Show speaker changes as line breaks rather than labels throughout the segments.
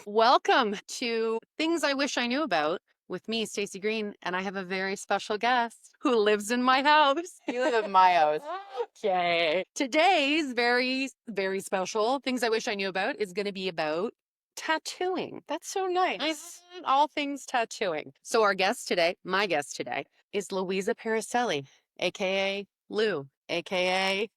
Welcome to Things I Wish I Knew About with me, Stacey Green, and I have a very special guest who lives in my house.
You live in my house.
Okay. Today's very special Things I Wish I Knew About is going to be about tattooing.
That's so nice.
All things tattooing. So our guest today, my guest today, is Luisa Pariselli, aka Lou, aka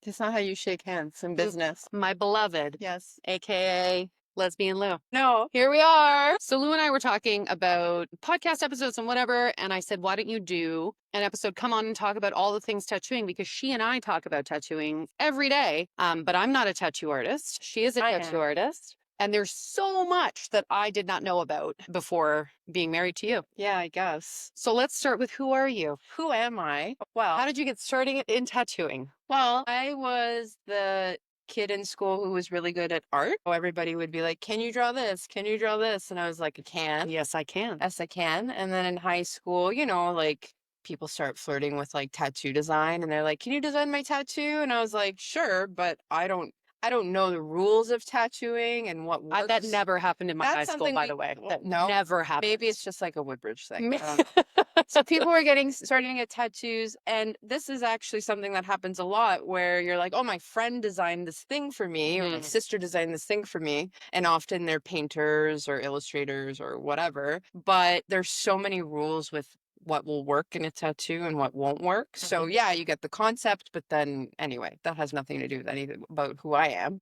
That's not how you shake hands in business.
my beloved,
Yes.
aka Lesbian Lou.
No.
Here we are. So Lou and I were talking about podcast episodes and whatever, and I said, why don't you do an episode, come on and talk about all the things tattooing, because she and I talk about tattooing every day. But I'm not a tattoo artist. She is a tattoo artist. And there's so much that I did not know about before being married to you.
Yeah, I guess.
So let's start with, who are you?
Who am I? Well,
How did you get started in tattooing?
I was the kid in school who was really good at art. Everybody would be like, "Can you draw this? Can you draw this?" And I was like, "I can."
Yes, I can.
Yes, I can. And then in high school, like people start flirting with like tattoo design and they're like, "Can you design my tattoo?" And I was like, "Sure, but I don't know the rules of tattooing and what works."
That never happened in my
That's
high school,
something
by
we-
the way. That
no,
never happened.
maybe it's just like a Woodbridge thing.
Me-
So people were starting to get tattoos, and this is actually something that happens a lot where you're like, "Oh, my friend designed this thing for me, or my
Mhm.
sister designed this thing for me," and often they're painters or illustrators or whatever. But there's so many rules with what will work in a tattoo and what won't work. So yeah, you get the concept, but then anyway, that has nothing to do with anything about who I am.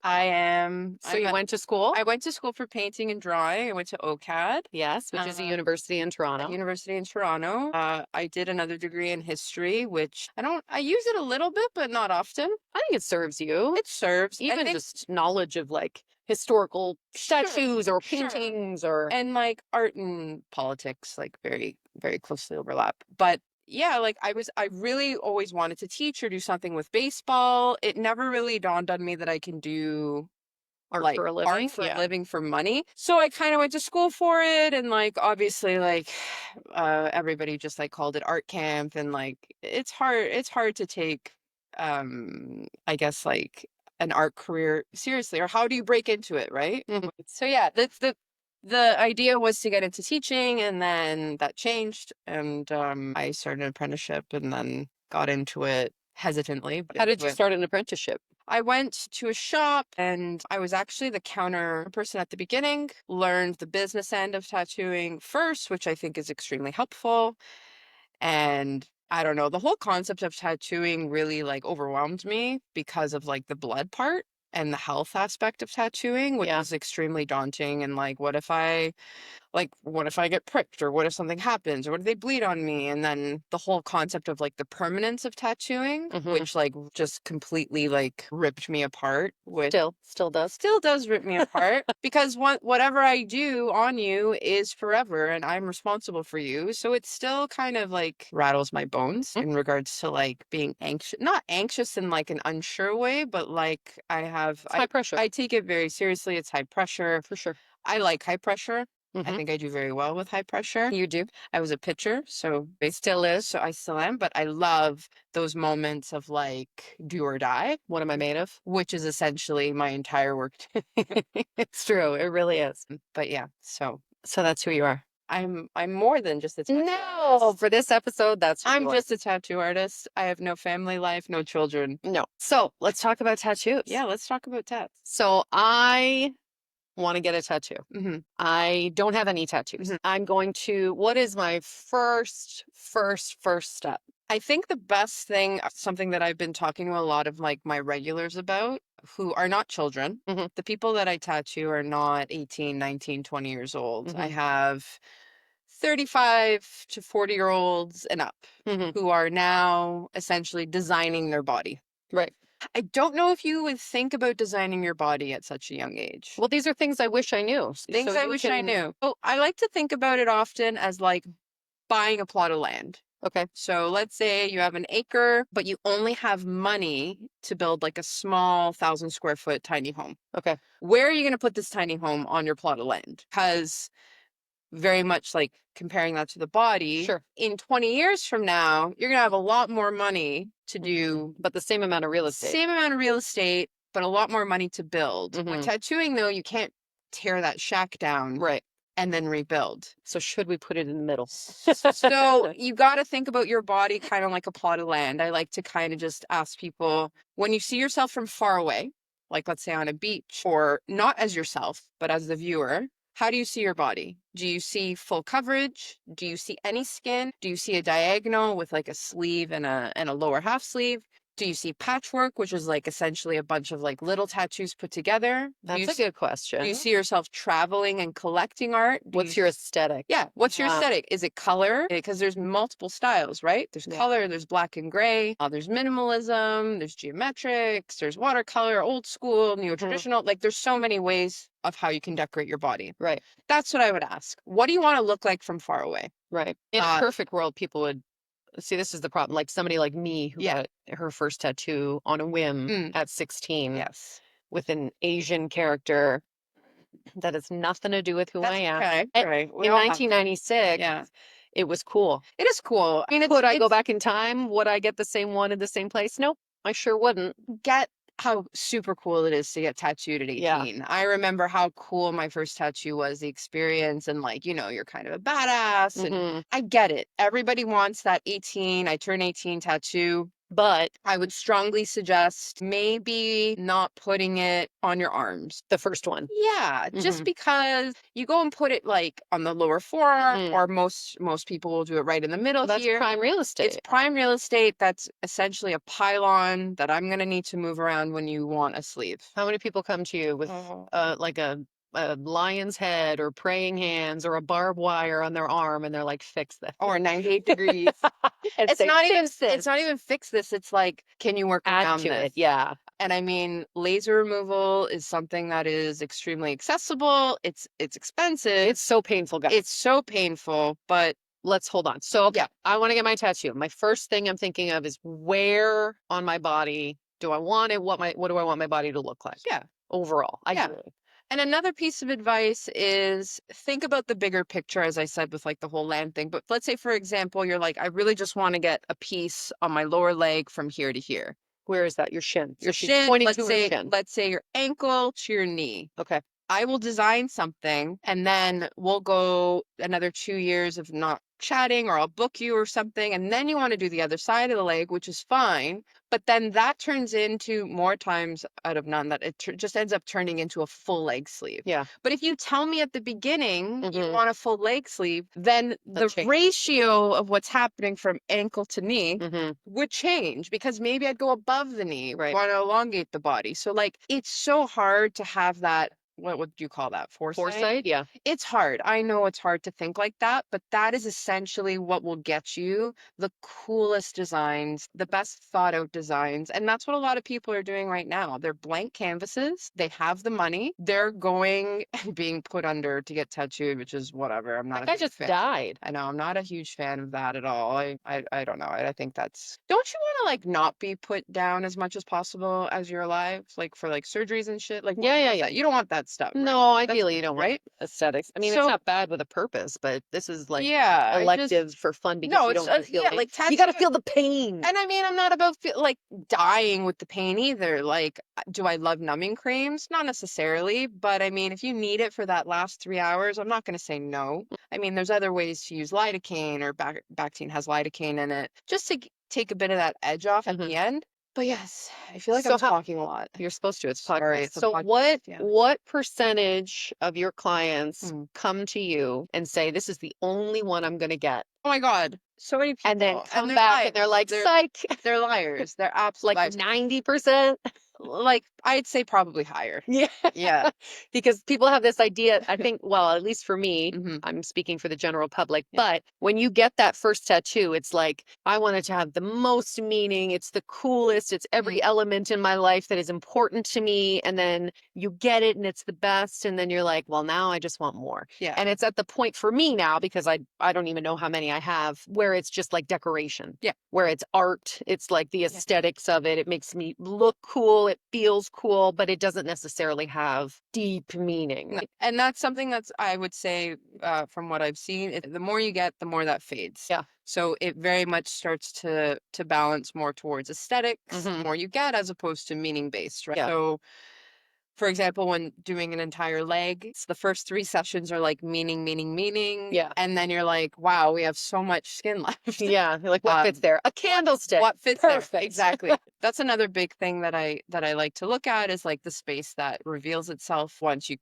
So you went to school?
I went to school for painting and drawing. I went to OCAD.
Yes, which is a university in Toronto.
University in Toronto. I did another degree in history, which I use it a little bit, but not often.
I think it serves you.
It serves.
Even just knowledge of like historical statues or paintings or
and like art and politics, like very, very closely overlap. But yeah, like I really always wanted to teach or do something with baseball. It never really dawned on me that I can do
art
like
for a living.
art for a living for money. So I kind of went to school for it, and like obviously like everybody just like called it art camp, and like it's hard to take I guess like an art career seriously, or how do you break into it, right?
Mhm.
So yeah, the idea was to get into teaching, and then that changed, and I started an apprenticeship and then got into it hesitantly. But
How did
into
you
it.
start an apprenticeship?
I went to a shop, and I was actually the counter person at the beginning, learned the business end of tattooing first, which I think is extremely helpful. And I don't know, the whole concept of tattooing really like overwhelmed me because of like the blood part and the health aspect of tattooing, which
Yeah.
is extremely daunting. And like, what if I get pricked, or what if something happens, or what if they bleed on me? And then the whole concept of like the permanence of tattooing,
Mhm.
which like just completely like ripped me apart.
Still does.
Still does rip me apart, because whatever I do on you is forever, and I'm responsible for you. So it still kind of like rattles my bones in regards to like being anxious, not anxious in like an unsure way, but like
It's high pressure.
I take it very seriously. It's high pressure.
For sure.
I like high pressure. I
Mhm.
think I do very well with high pressure.
You do.
I was a pitcher, so
Still is.
so I still am, but I love those moments of like do or die,
What am I made of?
which is essentially my entire work.
It's true. It really is.
But yeah, so
So that's who you are.
I'm more than just a tattoo
No,
artist.
for this episode, that's who
I'm
you are.
just a tattoo artist. I have no family life, no children.
No. So let's talk about tattoos.
Yeah, let's talk about tats.
So I want to get a tattoo.
Mm-hmm.
I don't have any tattoos.
Mhm.
I'm going to, what is my first step?
I think the best thing, something that I've been talking to a lot of like my regulars about, who are not children,
Mhm.
the people that I tattoo are not 18, 19, 20 years old. I
Mhm.
have 35 to 40-year-olds and up
Mhm.
who are now essentially designing their body.
Right.
I don't know if you would think about designing your body at such a young age.
Well, these are things I wish I knew.
Things
So
I
you
wish I
can-
knew. Oh, I like to think about it often as like buying a plot of land.
Okay.
So let's say you have an acre, but you only have money to build like a small 1,000 square foot tiny home.
Okay.
Where are you going to put this tiny home on your plot of land? Because very much like comparing that to the body,
Sure.
in 20 years from now, you're going to have a lot more money to do
But the same amount of real estate.
same amount of real estate, but a lot more money to build.
Mhm.
With tattooing, though, you can't tear that shack down
Right.
and then rebuild.
So should we put it in the middle?
So you got to think about your body kind of like a plot of land. I like to kind of just ask people, when you see yourself from far away, like let's say on a beach, or not as yourself, but as the viewer, how do you see your body? Do you see full coverage? Do you see any skin? Do you see a diagonal with like a sleeve and a lower half sleeve? Do you see patchwork, which is like essentially a bunch of like little tattoos put together?
That's a good question.
Do you see yourself traveling and collecting art?
What's your aesthetic?
Yeah, what's your aesthetic? Is it color? Because there's multiple styles, right? There's color, there's black and gray, there's minimalism, there's geometrics, there's watercolor, old school, neo-traditional. Like there's so many ways of how you can decorate your body.
Right.
That's what I would ask. What do you want to look like from far away?
Right. In a perfect world, people would see, this is the problem. Like somebody like me who got her first tattoo on a whim at 16.
Yes.
With an Asian character that has nothing to do with who I am.
Okay. Right.
In 1996, it was cool.
It is cool. I mean,
Could I go back in time? Would I get the same one in the same place? Nope, I sure wouldn't.
Get how super cool it is to get tattooed at 18.
Yeah.
I remember how cool my first tattoo was, the experience, and like, you know, you're kind of a badass. And I get it. Everybody wants that 18, I turn 18 tattoo. But I would strongly suggest maybe not putting it on your arms.
The first one.
Yeah, just because you go and put it like on the lower forearm, or most people will do it right in the middle
That's
here.
prime real estate.
It's prime real estate. That's essentially a pylon that I'm going to need to move around when you want a sleeve.
How many people come to you with like a lion's head or praying hands or a barbed wire on their arm and they're like, fix this?
Or 98 degrees. It's not even fix this. It's like, can you work around
to
this?
it? Yeah.
And I mean, laser removal is something that is extremely accessible. It's expensive.
It's so painful, guys.
It's so painful, but
let's hold on. So I want to get my tattoo. My first thing I'm thinking of is, where on my body do I want it? What do I want my body to look like?
Yeah.
Overall. Ideally.
And another piece of advice is think about the bigger picture, as I said, with like the whole land thing. But let's say, for example, you're like, I really just want to get a piece on my lower leg from here to here.
Where is that? Your shin.
Your shin. Let's say your ankle to your knee.
Okay.
I will design something and then we'll go another 2 years of not chatting, or I'll book you or something. And then you want to do the other side of the leg, which is fine. But then that turns into, more times out of none, that it just ends up turning into a full leg sleeve.
Yeah.
But if you tell me at the beginning you want a full leg sleeve, then the ratio of what's happening from ankle to knee would change, because maybe I'd go above the knee, right? Want to elongate the body. So like, it's so hard to have that. What would you call that? Foresight?
Yeah.
It's hard. I know it's hard to think like that, but that is essentially what will get you the coolest designs, the best thought out designs. And that's what a lot of people are doing right now. They're blank canvases. They have the money. They're going and being put under to get tattooed, which is whatever. I'm not
a big fan. Died.
I know. I'm not a huge fan of that at all. I don't know. I think that's, don't you want to like not be put down as much as possible as you're alive? Like for like surgeries and shit? Like,
yeah.
You don't want that stuff.
No, ideally you don't,
right?
Aesthetics. I mean, it's not bad with a purpose, but this is like elective for fun, because you don't feel
like
you got to feel the pain.
And I mean, I'm not about like dying with the pain either. Like, do I love numbing creams? Not necessarily, but I mean, if you need it for that last 3 hours, I'm not going to say no. I mean, there's other ways to use lidocaine, or Bactine has lidocaine in it, just to take a bit of that edge off at the end. But yes, I feel like I'm talking a lot.
You're supposed to. It's podcast.
Sorry,
So what percentage of your clients come to you and say, this is the only one I'm going to get?
Oh my God. So many people.
And then come back and they're like, psych.
They're liars. They're absolute
like 90%.
Like, I'd say probably higher.
Yeah.
Yeah.
Because people have this idea, I think, well, at least for me, I'm speaking for the general public, but when you get that first tattoo, it's like, I want it to have the most meaning. It's the coolest. It's every element in my life that is important to me. And then you get it and it's the best. And then you're like, well, now I just want more.
Yeah.
And it's at the point for me now, because I don't even know how many I have, where it's just like decoration.
Yeah.
Where it's art. It's like the aesthetics of it. It makes me look cool. It feels cool, but it doesn't necessarily have deep meaning.
And that's something that's, I would say, from what I've seen, the more you get, the more that fades.
Yeah.
So it very much starts to balance more towards aesthetics, the more you get, as opposed to meaning based, right?
Yeah.
So For example, when doing an entire leg, the first 3 sessions are like meaning.
Yeah.
And then you're like, wow, we have so much skin left.
Yeah. You're like, what fits there? A candlestick.
What fits
Perfect.
there? Exactly. That's another big thing that I like to look at, is like the space that reveals itself once you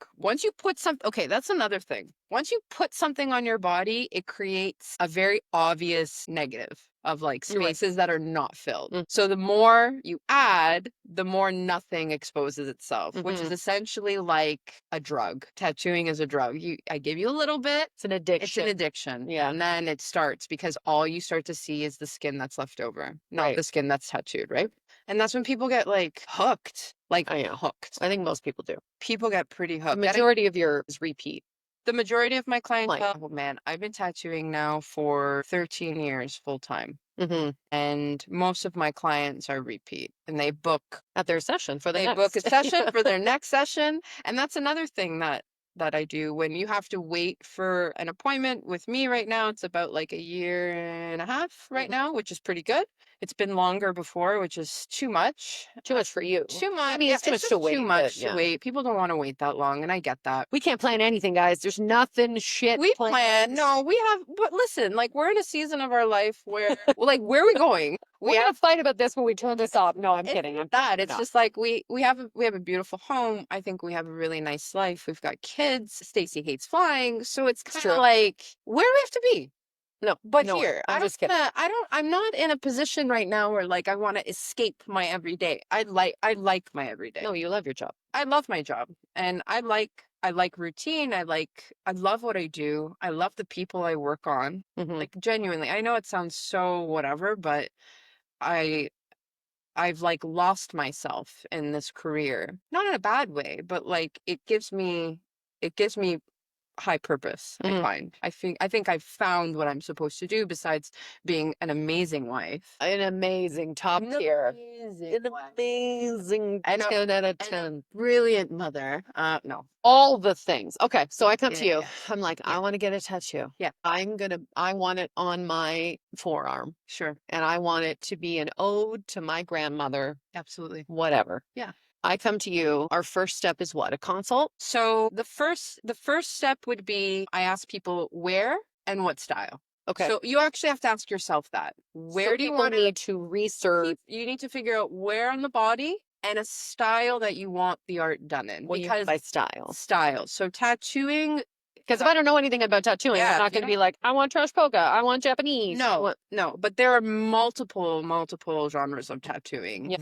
put something. Okay, that's another thing. Once you put something on your body, it creates a very obvious negative of like
You're right.
spaces that are not filled.
Mm.
So the more you add, the more nothing exposes itself, which is
Mhm.
essentially like a drug. Tattooing is a drug. I give you a little bit.
It's an
It's
addiction.
an addiction.
Yeah.
And then it starts, because all you start to see is the skin that's left over, not
Right.
the skin that's tattooed, right? And that's when people get like hooked. Like
I know.
hooked.
I think most people do.
People get pretty
The
hooked.
majority of yours repeat.
The majority of my clientele,
Like,
oh man, I've been tattooing now for 13 years full time.
hmm
And most of my clients are repeat, and they book
at their session for the
they
next.
book a session for their next session. And that's another thing that I do. When you have to wait for an appointment with me right now, it's about like a year and a half right
Mhm.
now, which is pretty good. It's been longer before, which is too much.
Too much for you.
Too much.
I mean,
Yeah,
it's too much
just
to wait.
too
But
much to
yeah.
wait. People don't want to wait that long, and I get that.
We can't plan anything, guys. There's nothing shit.
We
planned.
plan. No, we have. But listen, like we're in a season of our life where, well, like, where are we going?
We had a fight about this when we turned this off. No, I'm
It's
kidding. I'm
that. It's
not.
just like we have a beautiful home. I think we have a really nice life. We've got kids. Stacey hates flying, so it's kind
true.
of like, where do we have to be?
No,
But
no,
here,
I'm
I don't
just kidding.
wanna, I don't. I'm not in a position right now where like I want to escape my everyday. I like my everyday.
No, you love your job.
I love my job, and I like routine. I love what I do. I love the people I work on.
Mhm.
Like genuinely, I know it sounds so whatever, but I I've like lost myself in this career. Not in a bad way, but like it gives me high purpose, I
Mhm.
find. I think I've found what I'm supposed to do besides being an amazing wife.
An amazing top
An
tier.
amazing
An
wife.
amazing
And
10 out of
and a
10.
brilliant mother. No.
All the things. Okay, so I come to you.
Yeah.
I'm like,
Yeah.
I want to get a tattoo.
Yeah.
I want it on my forearm,
Sure.
and I want it to be an ode to my grandmother,
Absolutely.
whatever.
Yeah.
I come to you. Our first step is what? A consult?
So the first step would be, I ask people where and what style.
Okay.
So you actually have to ask yourself that.
So
Where do you
people
want
need to research?
you need to figure out where on the body and a style that you want the art done in.
What do you mean by style?
Style. So tattooing,
Because if I don't know anything about tattooing,
Yeah,
I'm not
if you
going to be like, I want trash polka. I want Japanese. I
no,
want-
no, but there are multiple genres of tattooing
Yeah.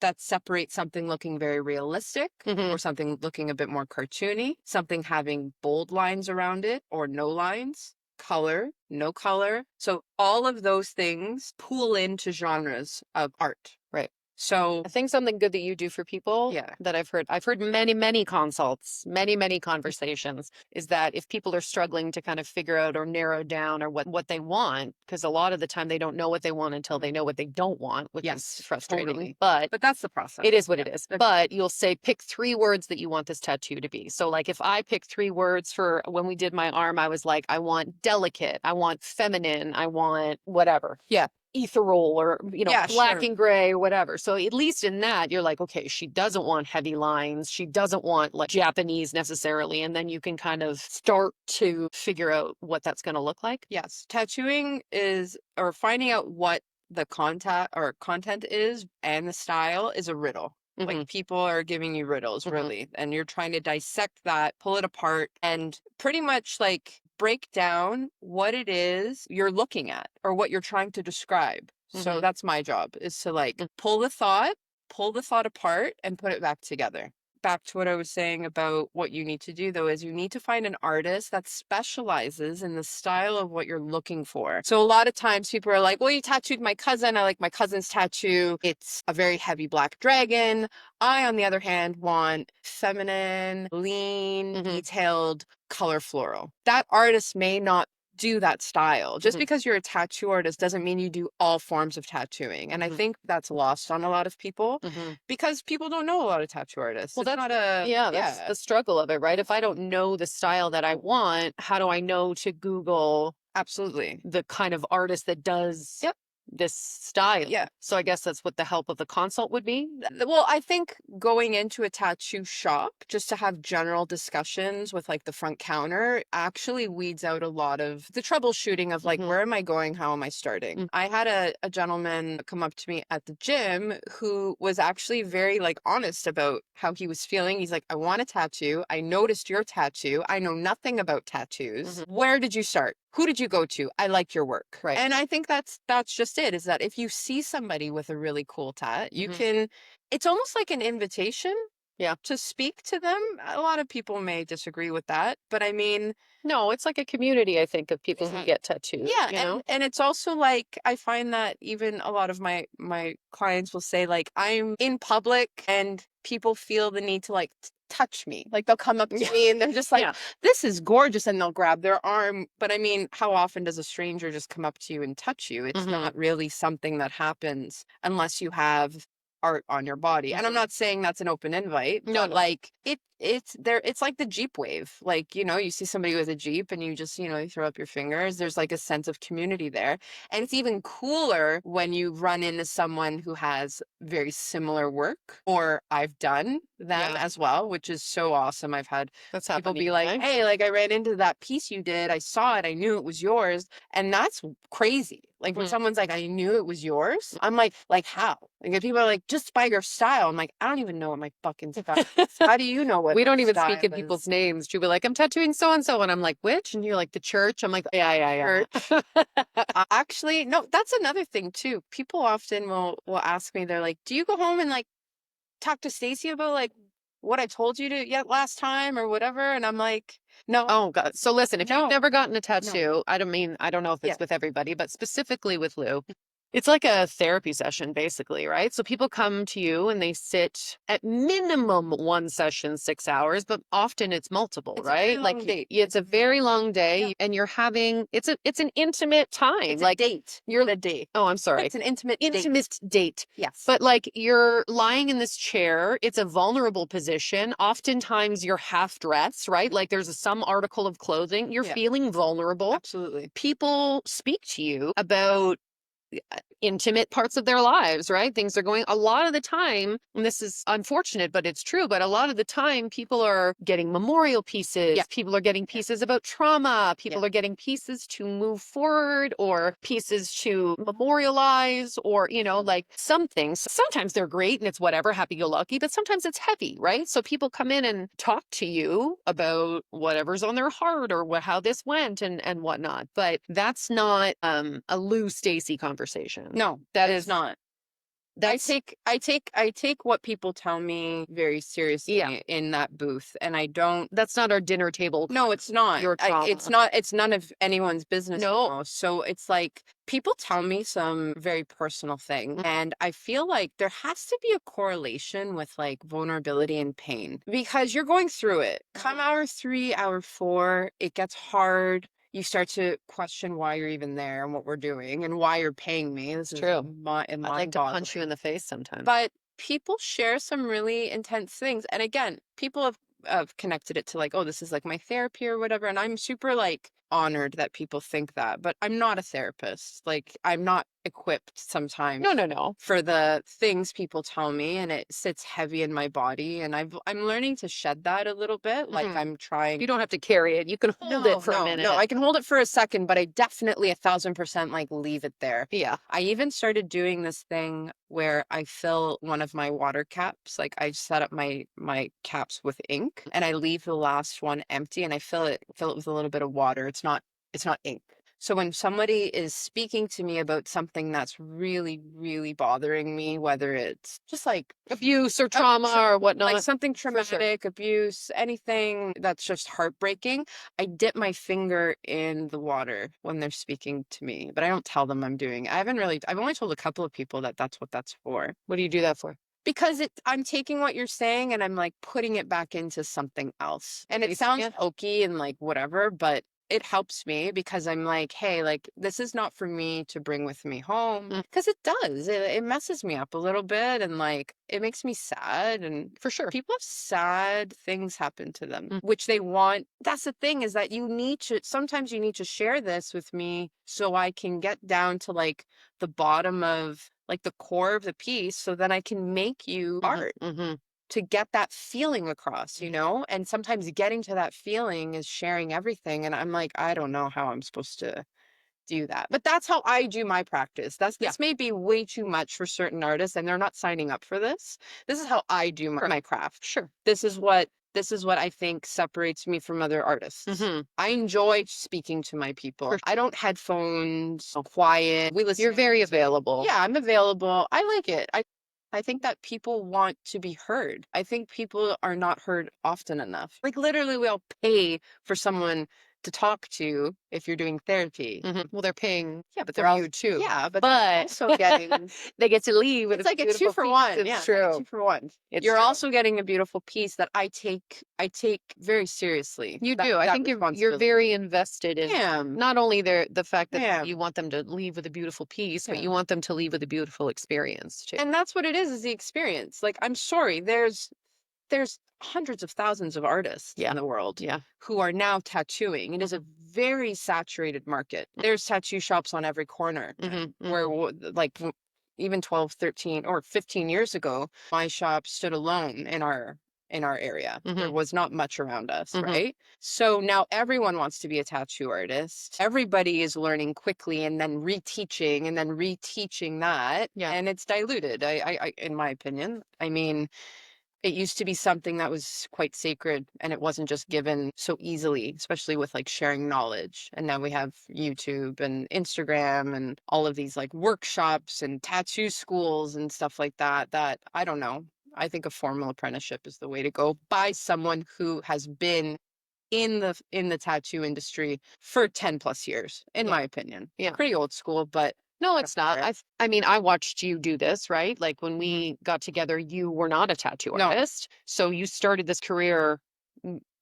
that separate something looking very realistic
Mhm.
or something looking a bit more cartoony, something having bold lines around it or no lines, color, no color. So all of those things pool into genres of art.
Right.
So
I think something good that you do for people
Yeah.
that I've heard many consults, many conversations, is that if people are struggling to kind of figure out or narrow down or what they want, because a lot of the time they don't know what they want until they know what they don't want, which
Yes,
is frustrating.
totally.
But
But that's the process.
it is what it
Yeah.
is. But you'll say, pick 3 words that you want this tattoo to be. So, like, if I pick 3 words for when we did my arm, I was like, I want delicate, I want feminine, I want whatever.
Yeah.
Ethereal or,
Yeah,
black
sure.
and gray or whatever. So, at least in that, you're like, okay, she doesn't want heavy lines. She doesn't want like Japanese necessarily. And then you can kind of start to figure out what that's going to look like.
Yes. Tattooing is, or finding out what the content is and the style is a riddle.
Mhm.
Like people are giving you riddles,
Mhm.
really, and you're trying to dissect that, pull it apart, and pretty much like break down what it is you're looking at or what you're trying to describe. So
Mhm.
that's my job, is to like
Mm.
pull the thought apart and put it back together. Back to what I was saying about what you need to do, though, is you need to find an artist that specializes in the style of what you're looking for. So a lot of times people are like, well, you tattooed my cousin. I like my cousin's tattoo. It's a very heavy black dragon. I, on the other hand, want feminine, lean,
Mhm.
detailed, color floral. That artist may not do that style. Just
Mhm.
because you're a tattoo artist doesn't mean you do all forms of tattooing. And I
Mhm.
think that's lost on a lot of people
Mhm.
because people don't know a lot of tattoo artists.
Well,
It's
that's
not a
yeah, that's the struggle of it, right? If I don't know the style that I want, how do I know to Google
absolutely.
the kind of artist that does
Yep.
this style.
Yeah.
So I guess that's what the help of the consult would be.
Well, I think going into a tattoo shop just to have general discussions with like the front counter actually weeds out a lot of the troubleshooting of like, where am I going? How am I starting? I had a gentleman come up to me at the gym who was actually very like honest about how he was feeling. He's like, I want a tattoo. I noticed your tattoo. I know nothing about tattoos. Where did you start? Who did you go to? I like your work.
Right.
And I think that's just it, is that if you see somebody with a really cool tat, you can, it's almost like an invitation to speak to them. A lot of people may disagree with that, but I mean,
no, it's like a community, I think, of people who get tattoos.
yeah,
You know?
and it's also like I find that even a lot of my clients will say like, I'm in public and people feel the need to like touch me. Like they'll come up to me and they're just like, this is gorgeous, and they'll grab their arm. But I mean, how often does a stranger just come up to you and touch you? It's not really something that happens unless you have art on your body. And I'm not saying that's an open invite, but like it's there, it's like the Jeep wave. Like, you know, you see somebody with a Jeep and you just, you know, you throw up your fingers. There's like a sense of community there. And it's even cooler when you run into someone who has very similar work, or I've done them as well, which is so awesome. I've had people be like, hey, like I ran into that piece you did. I saw it. I knew it was yours. And that's crazy. Like when someone's like, I knew it was yours. I'm like how? Like if people are like, just by your style. I'm like, I don't even know what my fucking style is. How do you know what
we don't even
style
speak in people's names. She'll be like, I'm tattooing so and so. And I'm like, which? And you're like, the church. I'm like, yeah.
Actually, no, that's another thing too. People often will ask me, they're like, do you go home and like talk to Stacey about like what I told you to yet last time or whatever? And I'm like, no.
Oh God. So listen, if you've never gotten a tattoo, I don't know if it's with everybody, but specifically with Lou, it's like a therapy session basically, right? So people come to you and they sit at minimum one session, 6 hours, but often it's multiple, right? Like it's a very long day and you're having, it's an intimate time.
It's
like
a date.
You're
a date.
Oh, I'm sorry.
It's an intimate
date.
Yes.
But like you're lying in this chair, it's a vulnerable position. Oftentimes you're half dressed, right? Like there's some article of clothing. You're feeling vulnerable.
Absolutely.
People speak to you about intimate parts of their lives, right? Things are going a lot of the time, and this is unfortunate, but it's true. But a lot of the time, people are getting memorial pieces. People are getting pieces about trauma. People are getting pieces to move forward or pieces to memorialize or, you know, like some things. Sometimes they're great and it's whatever, happy go lucky, but sometimes it's heavy, right? So people come in and talk to you about whatever's on their heart or how this went and whatnot. But that's not a Lou Stacey conversation.
No, that is not. I take what people tell me very seriously in that booth, and I don't.
That's not our dinner table.
No, it's not.
Your trauma.
It's not. It's none of anyone's business.
No.
Now. So it's like people tell me some very personal thing, and I feel like there has to be a correlation with like vulnerability and pain because you're going through it. Come hour 3, hour 4, it gets hard. You start to question why you're even there and what we're doing and why you're paying me. This is
true.
I'd
like to punch you in the face sometimes.
But people share some really intense things. And again, people have connected it to like, oh, this is like my therapy or whatever. And I'm super like honored that people think that, but I'm not a therapist. Like I'm not equipped sometimes.
No.
For the things people tell me, and it sits heavy in my body. And I'm learning to shed that a little bit. Like I'm trying.
You don't have to carry it. You can hold it for a minute.
No, I can hold it for a second, but I definitely 1,000% like leave it there.
Yeah.
I even started doing this thing where I fill one of my water caps. Like I set up my caps with ink and I leave the last one empty and I fill it with a little bit of water. It's not ink. So when somebody is speaking to me about something that's really, really bothering me, whether it's just like
abuse or trauma or whatnot,
like something traumatic, abuse, anything that's just heartbreaking, I dip my finger in the water when they're speaking to me, but I don't tell them I'm doing it. I've only told a couple of people that that's what that's for.
What do you do that for?
Because I'm taking what you're saying and I'm like putting it back into something else. And it sounds hokey and like whatever, but it helps me because I'm like, hey, like this is not for me to bring with me home
Mm.
because it does. It messes me up a little bit and like it makes me sad. And
For sure.
people have sad things happen to them,
Mm.
which they want. That's the thing is that you need to, sometimes you need to share this with me so I can get down to like the bottom of like the core of the piece so then I can make you art to get that feeling across, you know? And sometimes getting to that feeling is sharing everything. And I'm like, I don't know how I'm supposed to do that. But that's how I do my practice.
Yeah.
This may be way too much for certain artists and they're not signing up for this. This is how I do
Sure.
my craft.
Sure.
This is what I think separates me from other artists.
Hmm.
I enjoy speaking to my people.
For
I don't headphones, quiet. We listen.
You're very available.
Yeah, I'm available. I like it. I think that people want to be heard. I think people are not heard often enough. Like literally we'll pay for someone to talk to if you're doing therapy.
Well, they're paying
Yeah, but
for
they're
you too.
yeah, but they're
But
also getting
they get to leave with
it's
a
like a two
beautiful
for
piece.
one.
It's
Yeah, it's like
true.
a 2 for 1.
It's
You're
true.
also getting a beautiful piece that I take very seriously.
You
That
do. I
that
think you're
responsibility.
very invested in
Yeah,
not only the fact that
yeah,
you want them to leave with a beautiful piece, but
yeah.
you want them to leave with a beautiful experience too.
And that's what it is the experience. Like I'm sorry, there's hundreds of thousands of artists
Yeah.
in the world
Yeah.
who are now tattooing. It is a very saturated market. There's tattoo shops on every corner where even 12, 13, or 15 years ago, my shop stood alone in our area. There was not much around us, right? So now everyone wants to be a tattoo artist. Everybody is learning quickly and then reteaching that.
Yeah.
And it's diluted, in my opinion. I mean, it used to be something that was quite sacred and it wasn't just given so easily, especially with like sharing knowledge. And now we have YouTube and Instagram and all of these like workshops and tattoo schools and stuff like that, that I don't know. I think a formal apprenticeship is the way to go by someone who has been in the tattoo industry for 10 plus years, in
Yeah.
my opinion.
Yeah.
Pretty old school, but
No, it's not. I mean, I watched you do this, right? Like when
Mhm.
we got together, you were not a tattoo
No.
artist. So you started this career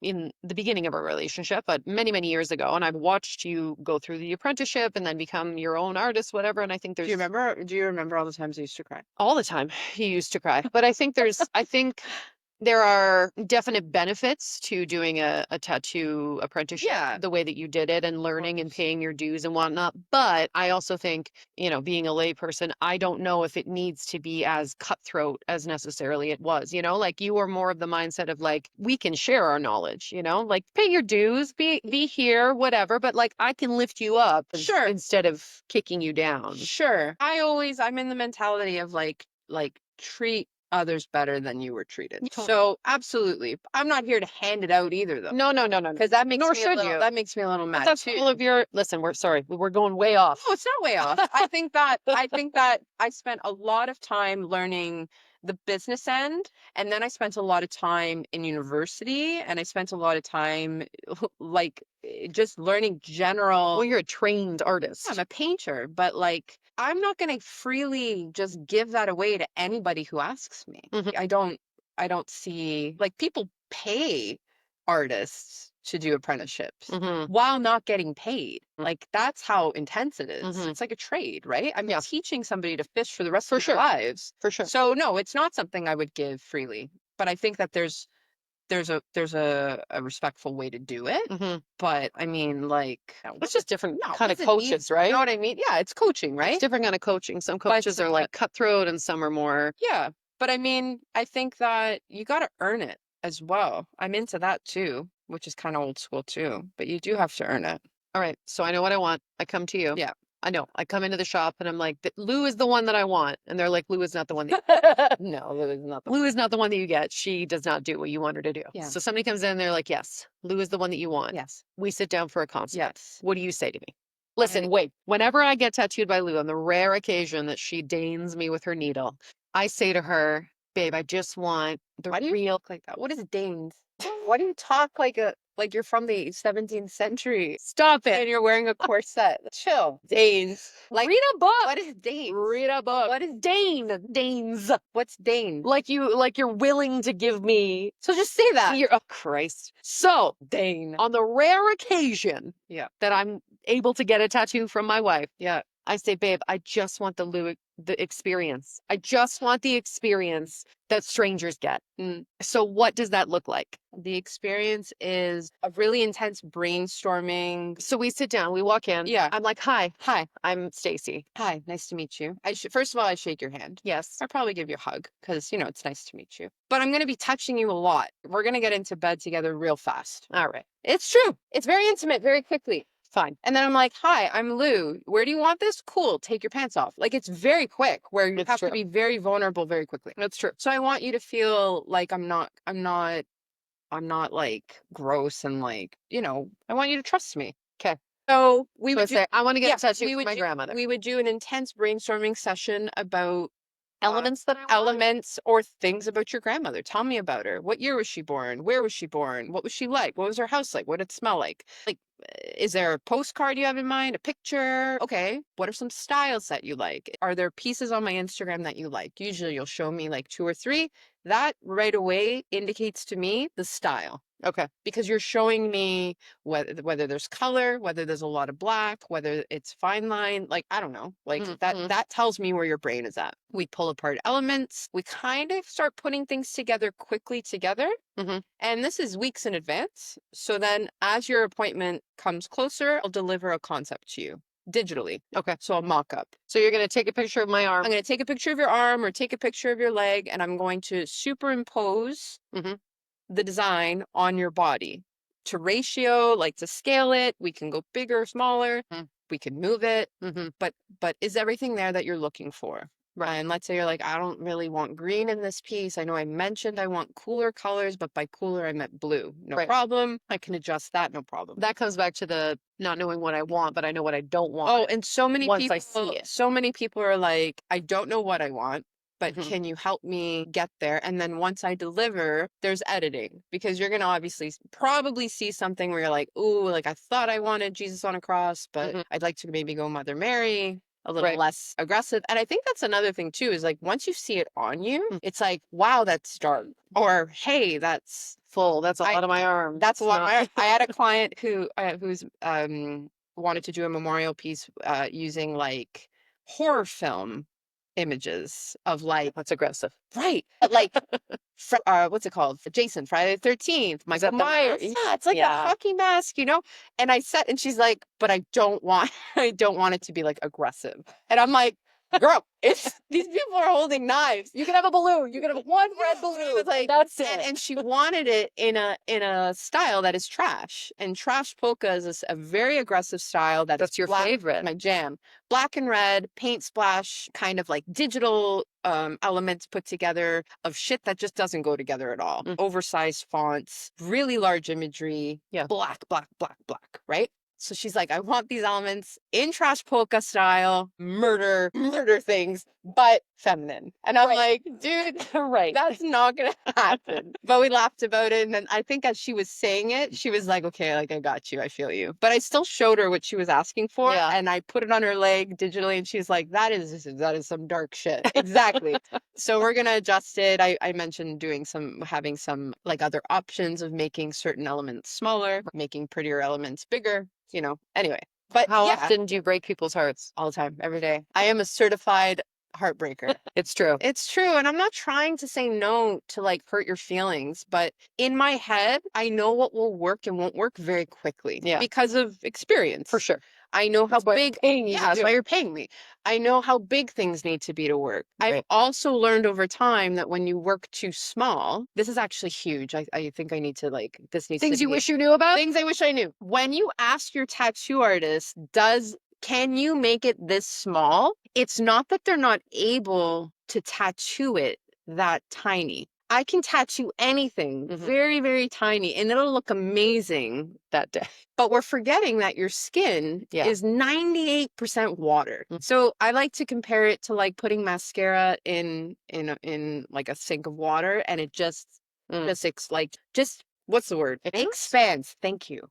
in the beginning of our relationship, but many, many years ago. And I've watched you go through the apprenticeship and then become your own artist, whatever. And I think
Do you
there's
remember all the times I used to cry?
all the time he used to cry. But I think there are definite benefits to doing a tattoo apprenticeship
Yeah.
the way that you did it and learning and paying your dues and whatnot. But I also think, being a layperson, I don't know if it needs to be as cutthroat as necessarily it was, like you were more of the mindset of like, we can share our knowledge, like pay your dues, be here, whatever. But like I can lift you up
Sure.
instead of kicking you down.
Sure. I'm in the mentality of like treat others better than you were treated.
Totally.
So absolutely. I'm not here to hand it out either though.
No, no, no, no, no.
Because that makes
Nor
me a
should
little
you.
that makes me a little
But
mad
that's
too.
all of your. Listen, we're sorry. We're going way off.
No, it's not way off. I think that I spent a lot of time learning the business end, and then I spent a lot of time in university, and I spent a lot of time like just learning general.
Well, you're a trained artist.
I'm a painter, but like I'm not going to freely just give that away to anybody who asks me.
Mhm.
I don't see like people pay artists to do apprenticeships
Mhm.
while not getting paid.
Mm.
Like that's how intense it is.
Mhm.
It's like a trade, right? I'm
Yeah.
teaching somebody to fish for the rest
For
of their
sure.
lives.
For sure.
So no, it's not something I would give freely. But I think that there's a respectful way to do it.
Mhm.
But I mean, like,
It's just different
no,
kind of
doesn't need,
coaches,
you
right?
know what I mean? Yeah, it's coaching,
It's
right?
different kind of coaching. Some
But
coaches are like cutthroat and some are more.
yeah, but I mean, I think that you got to earn it as well. I'm into that too, which is kind of old school too, but you do have to earn it.
All right. So I know what I want. I come to you.
Yeah.
I know. I come into the shop and I'm like, Lou is the one that I want. And they're like, Lou is not the one that
No, Lou is not the
Lou is not the one that you get. She does not do what you want her to do.
Yeah.
So somebody comes in and they're like, yes, Lou is the one that you want.
Yes.
We sit down for a consult.
Yes.
What do you say to me? Listen, wait. Whenever I get tattooed by Lou, on the rare occasion that she deigns me with her needle, I say to her, babe, I just want the
Why do you
real.
talk like that? What is Danes? Why do you talk like a like you're from the 17th century
Stop
and
it.
you're wearing a corset. Chill. Danes. Like,
Read a book.
what is Danes?
Read a book.
What is
Danes?
What's Dane?
Like you're willing to give me.
So just say that.
Oh Christ. So
Dane.
on the rare occasion
Yeah.
that I'm able to get a tattoo from my wife,
Yeah.
I say, babe, I just want the experience. I just want the experience that strangers get. So what does that look like?
The experience is a really intense brainstorming.
So we sit down, we walk in.
Yeah.
I'm like, hi, I'm Stacey.
Hi, nice to meet you. First of all, I shake your hand.
Yes.
I'll probably give you a hug because, it's nice to meet you. But I'm going to be touching you a lot. We're going to get into bed together real fast.
All right.
It's true. It's very intimate, very quickly.
Fine.
And then I'm like, hi, I'm Lou. Where do you want this? Cool. Take your pants off. Like, it's very quick where you have to be very vulnerable very quickly.
That's true.
So I want you to feel like I'm not like gross and like, I want you to trust me.
Okay.
So
I want to get a tattoo
we
from
would
my
do,
grandmother.
we would do an intense brainstorming session about
Elements that I want.
elements or things about your grandmother. Tell me about her. What year was she born? Where was she born? What was she like? What was her house like? What did it smell like? Like, is there a postcard you have in mind? A picture? Okay. What are some styles that you like? Are there pieces on my Instagram that you like? Usually you'll show me like 2 or 3. That right away indicates to me the style.
Okay.
Because you're showing me whether there's color, whether there's a lot of black, whether it's fine line, like, I don't know, like that tells me where your brain is at. We pull apart elements. We kind of start putting things together quickly together. And this is weeks in advance. So then as your appointment comes closer, I'll deliver a concept to you digitally.
Okay.
So a mock-up.
So you're going to take a picture of my arm.
I'm going to take a picture of your arm or take a picture of your leg, and I'm going to superimpose the design on your body to ratio, like to scale it. We can go bigger, smaller. We can move it. But is everything there that you're looking for? Right. And let's say you're like, I don't really want green in this piece. I know I mentioned I want cooler colors, but by cooler I meant blue. No problem. I can adjust that. No problem.
That comes back to the not knowing what I want, but I know what I don't want.
Oh, and so many
once
people,
I see it.
so many people are like, I don't know what I want, but can you help me get there? And then once I deliver, there's editing, because you're going to obviously probably see something where you're like, ooh, like I thought I wanted Jesus on a cross, but I'd like to maybe go Mother Mary, a little less aggressive. And I think that's another thing too, is like, once you see it on you, it's like, wow, that's dark. Or, hey, that's
full. That's a lot of my arm.
That's a lot of my arm. I had a client who's wanted to do a memorial piece using like horror film images of like,
that's aggressive.
Right. Like, what's it called? Jason, Friday the 13th, Michael Myers. Yeah, it's like a hockey mask, And and she's like, but I don't want it to be like aggressive. And I'm like, girl, these people are holding knives.
You can have a balloon. You can have one red balloon.
Like,
that's it.
And she wanted it in a style that is trash. And trash polka is a very aggressive style.
That's your favorite.
My jam. Black and red, paint splash, kind of like digital elements put together of shit that just doesn't go together at all. Oversized fonts, really large imagery.
Yeah.
Black, black, black, black. Right? So she's like, I want these elements in trash polka style, murder things, but feminine. And I'm like, dude, that's not going to happen. But we laughed about it. And then I think as she was saying it, she was like, okay, like I got you. I feel you. But I still showed her what she was asking for. Yeah. And I put it on her leg digitally. And she's like, that is some dark shit. Exactly. So we're going to adjust it. I mentioned having some like other options of making certain elements smaller, making prettier elements bigger. Anyway. But
how often do you break people's hearts?
All the time, every day. I am a certified heartbreaker.
It's true.
It's true. And I'm not trying to say no to like hurt your feelings, but in my head, I know what will work and won't work very quickly. Yeah. Because of experience.
For sure.
I know how big. That's why you're paying me. I know how big things need to be to work. I've also learned over time that when you work too small, this is actually huge. I think I need to this needs
things
to
you wish you knew about.
Things I wish I knew. When you ask your tattoo artist, can you make it this small? It's not that they're not able to tattoo it that tiny. I can tattoo anything very, very tiny and it'll look amazing that day. But we're forgetting that your skin is 98% water. So I like to compare it to like putting mascara in like a sink of water and it just what's the word? It expands. Thank you.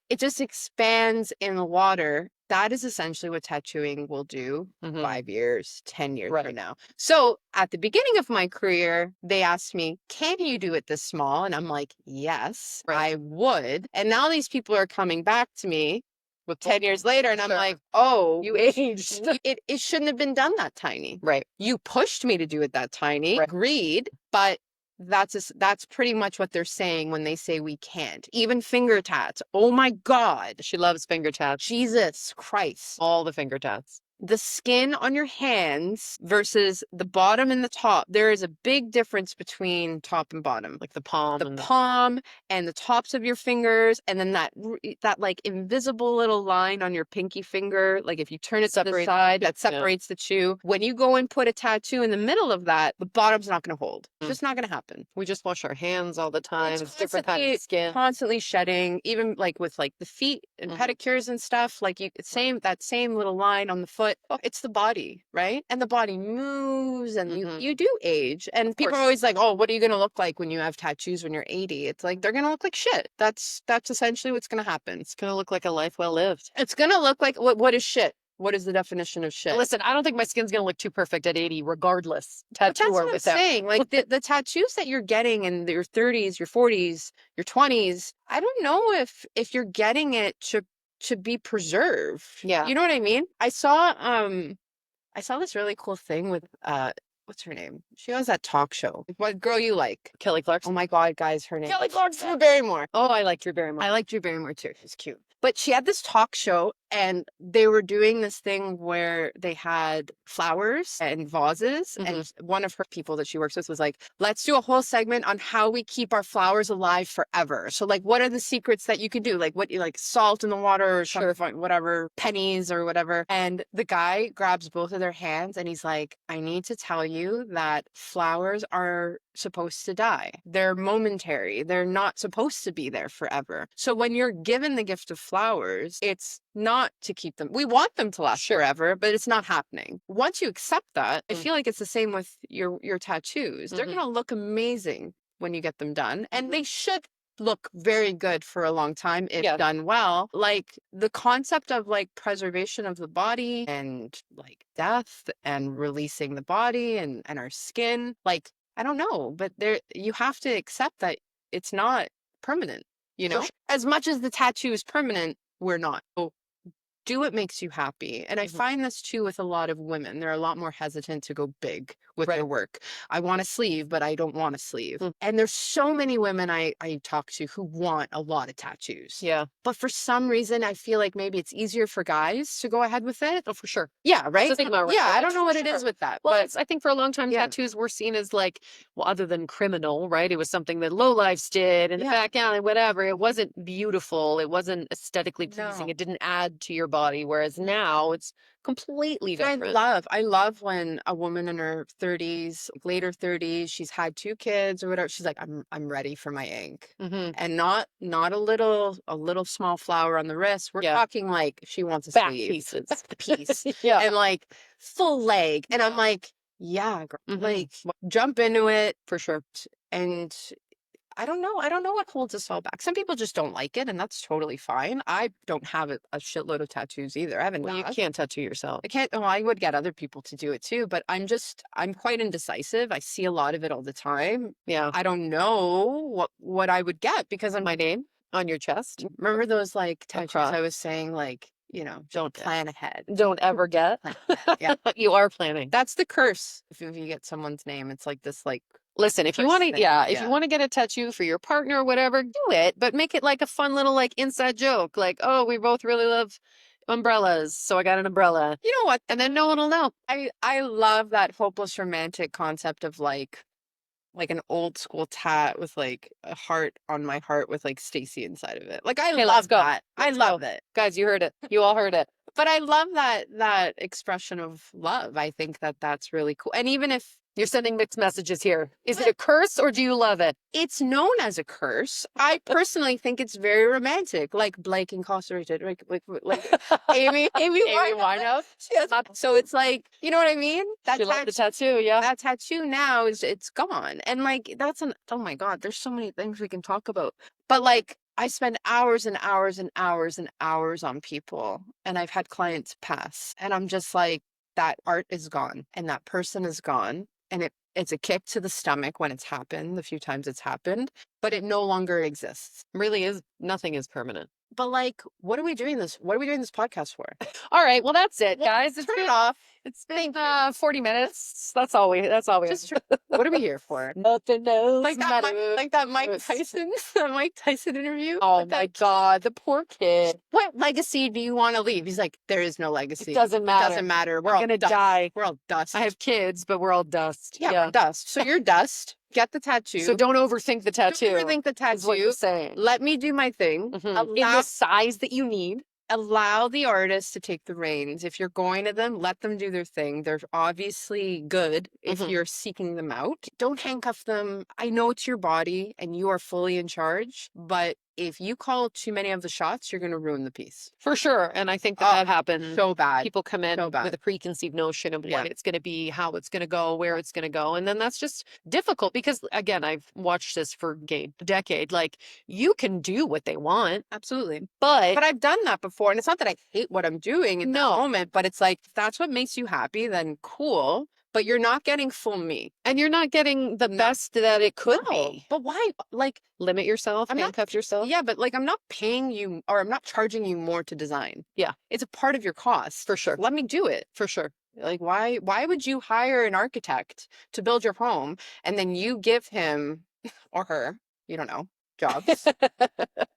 It just expands in the water. That is essentially what tattooing will do 5 years, 10 years from now. So at the beginning of my career, they asked me, can you do it this small? And I'm like, yes, I would. And now these people are coming back to me with 10 years later. And I'm like, oh,
You aged.
it shouldn't have been done that tiny.
Right.
You pushed me to do it that tiny, agreed, but that's pretty much what they're saying when they say we can't. Even finger tats. Oh my God.
She loves finger tats.
Jesus Christ.
All the finger tats.
The skin on your hands versus the bottom and the top. There is a big difference between top and bottom.
Like the palm.
The palm and the tops of your fingers, and then that like invisible little line on your pinky finger, like if you turn it to the side, that separates the two. When you go and put a tattoo in the middle of that, the bottom's not going to hold. It's just not going to happen.
We just wash our hands all the time.
It's
different kind of skin.
Constantly shedding, even like with like the feet and pedicures and stuff. Like that same little line on the foot. It's the body, right? And the body moves, and you do age. And people are always like, "Oh, what are you going to look like when you have tattoos when you're 80?" It's like they're going to look like shit. That's essentially what's going to happen.
It's going to look like a life well lived.
It's going to look like what is shit? What is the definition of shit?
Listen, I don't think my skin's going to look too perfect at 80, regardless. Tattoo
or without. That's what I'm saying. Like the tattoos that you're getting in your 30s, your 40s, your 20s, I don't know if you're getting it to be preserved.
Yeah.
You know what I mean? I saw this really cool thing with what's her name? She has that talk show. What girl you like?
Kelly Clarkson.
Oh my God, guys, her name.
Kelly Clarkson.
Drew Barrymore.
Oh, I like Drew Barrymore.
I like Drew Barrymore too. She's cute. But she had this talk show, and they were doing this thing where they had flowers and vases. And one of her people that she works with was like, let's do a whole segment on how we keep our flowers alive forever. So like, what are the secrets that you can do? Like like salt in the water or something, whatever, pennies or whatever. And the guy grabs both of their hands and he's like, I need to tell you that flowers are supposed to die. They're momentary. They're not supposed to be there forever. So when you're given the gift of flowers, it's not to keep them. We want them to last forever, but it's not happening. Once you accept that, I feel like it's the same with your tattoos. They're going to look amazing when you get them done, and they should look very good for a long time if done well. Like the concept of like preservation of the body and like death and releasing the body and our skin, like I don't know, but you have to accept that it's not permanent, you know? As much as the tattoo is permanent, we're not. So do what makes you happy. And I find this too with a lot of women. They're a lot more hesitant to go big with their work. I want a sleeve, but I don't want a sleeve. And there's so many women I talk to who want a lot of tattoos.
Yeah.
But for some reason, I feel like maybe it's easier for guys to go ahead with it.
Oh, for sure.
Yeah, right?
Yeah,
I don't know what it is with that.
Well, I think for a long time, tattoos were seen as like, well, other than criminal, right? It was something that lowlifes did in the back alley, whatever. It wasn't beautiful. It wasn't aesthetically pleasing. It didn't add to your body. Whereas now it's completely different.
I love when a woman in her 30s, later 30s, she's had 2 kids or whatever. She's like, I'm ready for my ink. And not a little small flower on the wrist. We're talking like she wants a
back
sleeve.
pieces.
Back piece. And like full leg. And I'm like, yeah, like jump into it
for sure.
And I don't know what holds us all back. Some people just don't like it, and that's totally fine. I don't have a shitload of tattoos either. I haven't.
Well, you can't tattoo yourself.
I can't. Oh, I would get other people to do it too, but I'm quite indecisive. I see a lot of it all the time.
Yeah.
I don't know what I would get because of my name
on your chest.
Remember those like tattoos I was saying, like, you know,
don't
plan ahead.
Don't ever get.
Yeah.
You are planning.
That's the curse. If you get someone's name, it's like this, like,
listen, if you want to, if you want to get a tattoo for your partner or whatever, do it, but make it like a fun little like inside joke. Like, oh, we both really love umbrellas, so I got an umbrella.
You know what?
And then no one will know.
I love that hopeless romantic concept of like an old school tat with like a heart on my heart with like Stacey inside of it. Like I love that. I love it.
Guys, you heard it. You all heard it.
But I love that expression of love. I think that's really cool. And even if
You're sending mixed messages here. Is it a curse or do you love it?
It's known as a curse. I personally think it's very romantic, like Blake incarcerated, like Amy Winehouse. So it's like, you know what I mean?
She loved the tattoo, yeah.
That tattoo now it's gone, and like oh my God, there's so many things we can talk about. But like I spend hours and hours and hours and hours on people, and I've had clients pass, and I'm just like, that art is gone, and that person is gone, and it's a kick to the stomach when it's happened, the few times it's happened, but it no longer exists.
Really is, nothing is permanent.
But like, what are we doing this podcast for?
All right, well that's it, guys.
Turn it off.
It's been 40 minutes. That's all we
Just what are we here for?
Nothing else
Like that Mike Tyson interview.
Oh my God, the poor kid.
What legacy do you want to leave? He's like, there is no legacy.
It doesn't matter.
It doesn't matter. We're
I'm
all
gonna
dust.
die.
We're all dust.
I have kids, but we're all dust.
Yeah, we're dust. So you're dust. Get the tattoo.
So don't overthink the tattoo.
Don't overthink the tattoo.
Is what you're saying.
Let me do my thing.
In the size that you need.
Allow the artist to take the reins. If you're going to them, let them do their thing. They're obviously good if you're seeking them out. Don't handcuff them. I know it's your body and you are fully in charge, but if you call too many of the shots, you're going to ruin the piece.
For sure. And I think that happens.
So bad.
People come in with a preconceived notion of what it's going to be, how it's going to go, where it's going to go. And then that's just difficult because, again, I've watched this for a decade. Like, you can do what they want.
Absolutely.
But
I've done that before. And it's not that I hate what I'm doing in that moment, but it's like, if that's what makes you happy, then cool. But you're not getting full me.
And you're not getting the best that it could be.
But why? Like,
limit yourself, handcuff yourself.
Yeah, but like, I'm not paying you or I'm not charging you more to design.
Yeah.
It's a part of your cost.
For sure.
Let me do it.
For sure.
Like, why would you hire an architect to build your home and then you give him or her, you don't know, jobs?